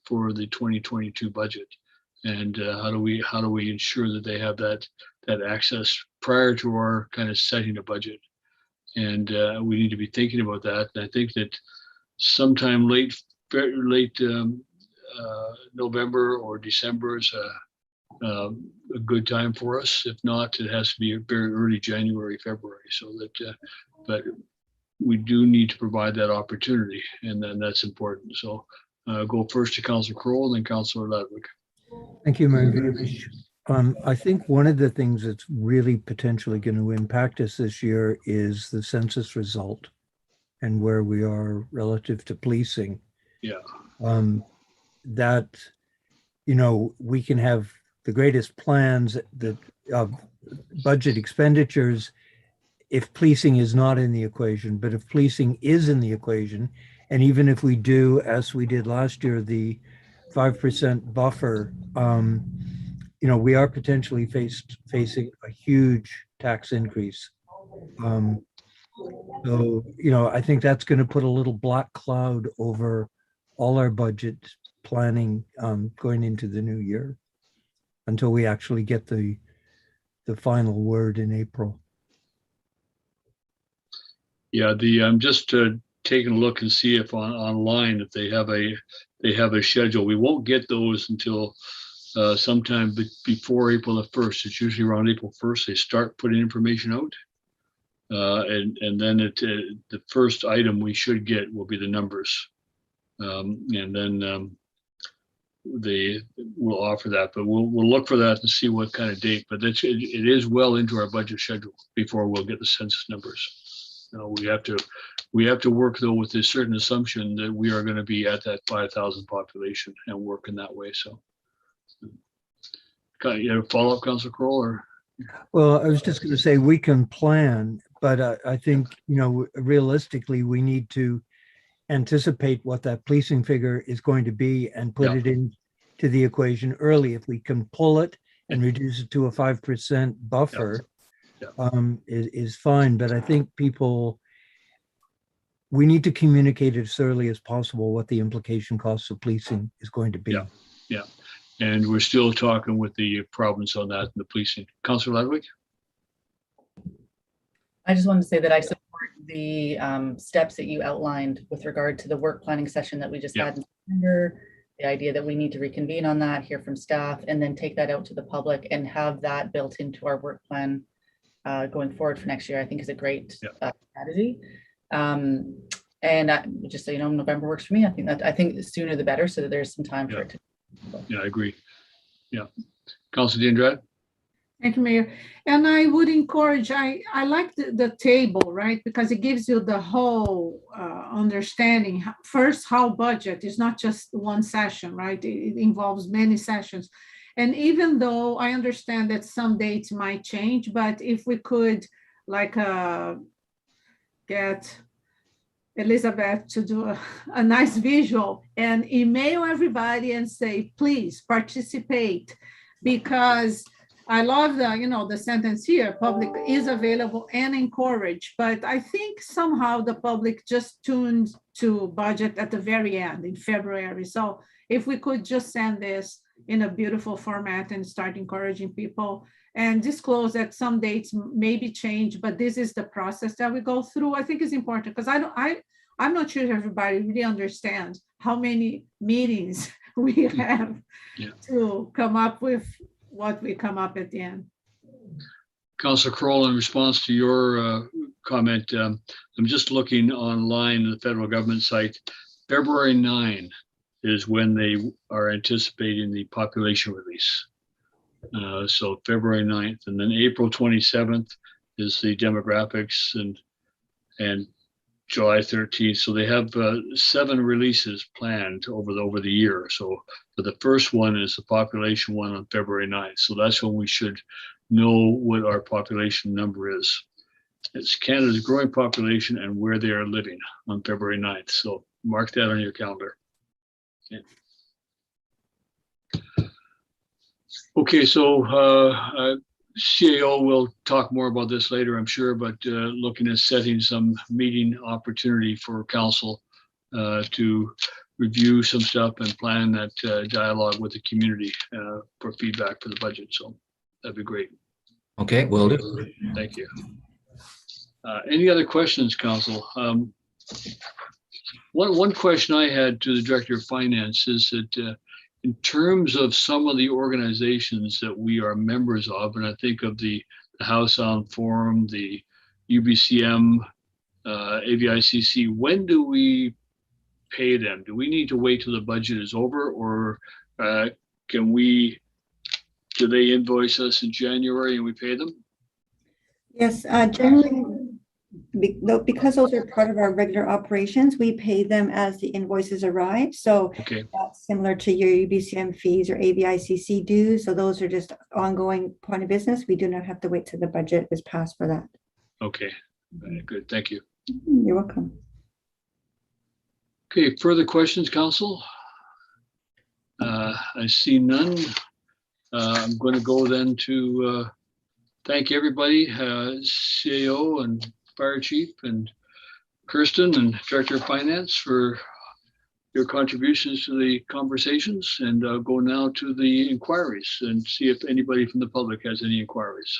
for the 2022 budget, and how do we ensure that they have that access prior to our kind of setting a budget? And we need to be thinking about that. And I think that sometime late November or December is a good time for us. If not, it has to be very early January, February, so that, but we do need to provide that opportunity, and then that's important. So go first to Councillor Kroll, then Councillor Ludwig. Thank you, Mayor Beamish. I think one of the things that's really potentially going to impact us this year is the census result and where we are relative to policing. Yeah. That, you know, we can have the greatest plans that of budget expenditures if policing is not in the equation, but if policing is in the equation, and even if we do, as we did last year, the 5% buffer, you know, we are potentially facing a huge tax increase. So, you know, I think that's going to put a little black cloud over all our budget planning going into the new year until we actually get the final word in April. Yeah, I'm just taking a look and see if online if they have a schedule. We won't get those until sometime before April the 1st. It's usually around April 1st they start putting information out, and then the first item we should get will be the numbers, and then they will offer that. But we'll look for that and see what kind of date. But it is well into our budget schedule before we'll get the census numbers. We have to work though with this certain assumption that we are going to be at that 5,000 population and work in that way. So, you have a follow-up, Councillor Kroll, or? Well, I was just going to say we can plan, but I think, you know, realistically, we need to anticipate what that policing figure is going to be and put it into the equation early. If we can pull it and reduce it to a 5% buffer, is fine. But I think we need to communicate as early as possible what the implication costs of policing is going to be. Yeah. And we're still talking with the province on that and the policing. Councillor Ludwig? I just wanted to say that I support the steps that you outlined with regard to the work planning session that we just had in September, the idea that we need to reconvene on that, hear from staff, and then take that out to the public and have that built into our work plan going forward for next year, I think is a great strategy. And just so you know, November works for me. I think the sooner the better, so that there's some time for it to. Yeah, I agree. Yeah. Councillor D'Andrade? Thank you, Mayor. And I would encourage, I like the table, right? Because it gives you the whole understanding. First, how budget is not just one session, right? It involves many sessions. And even though I understand that some dates might change, but if we could like get Elizabeth to do a nice visual and email everybody and say, please participate, because I love the sentence here, public is available and encouraged, but I think somehow the public just tuned to budget at the very end in February. So if we could just send this in a beautiful format and start encouraging people and disclose that some dates maybe change, but this is the process that we go through, I think is important, because I'm not sure if everybody really understands how many meetings we have to come up with what we come up at the end. Councillor Kroll, in response to your comment, I'm just looking online at the federal government site. February 9 is when they are anticipating the population release. So February 9th, and then April 27th is the demographics, and July 13th. So they have 7 releases planned over the year. So but the first one is the population one on February 9th. So that's when we should know what our population number is. It's Canada's growing population and where they are living on February 9th. So mark that on your calendar. Okay, so CAO will talk more about this later, I'm sure, but looking at setting some meeting opportunity for council to review some stuff and plan that dialogue with the community for feedback for the budget. So that'd be great. Okay, will do. Thank you. Any other questions, council? One question I had to the Director of Finance is that in terms of some of the organizations that we are members of, and I think of the House on Forum, the UBCM, AVICC, when do we pay them? Do we need to wait till the budget is over, or do they invoice us in January and we pay them? Yes, generally, because those are part of our regular operations, we pay them as the invoices arrive. So Okay, that's similar to your UBCM fees or AVICC dues. So those are just ongoing point of business. We do not have to wait till the budget is passed for that. okay, good, thank you. You're welcome. Okay, further questions, council? I see none. I'm going to go then to thank everybody, CAO and Fire Chief and Kirsten and Director of Finance for your contributions to the conversations, and I'll go now to the inquiries and see if anybody from the public has any inquiries.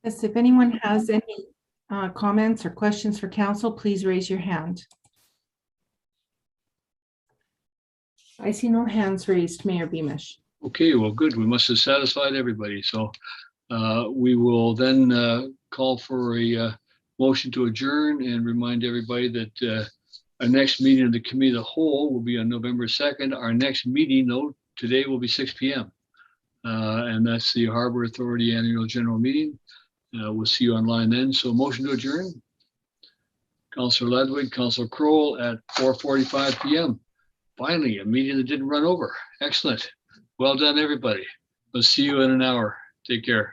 Yes, if anyone has any comments or questions for council, please raise your hand. I see no hands raised, Mayor Beamish. Okay, well, good. We must have satisfied everybody. So we will then call for a motion to adjourn and remind everybody that our next meeting of the Committee of the Whole will be on November 2nd. Our next meeting, though, today will be 6 p.m. And that's the Harbor Authority Annual General Meeting. We'll see you online then. So motion to adjourn. Councillor Ludwig, Councillor Kroll at 4:45 p.m. Finally, a meeting that didn't run over. Excellent. Well done, everybody. We'll see you in an hour. Take care.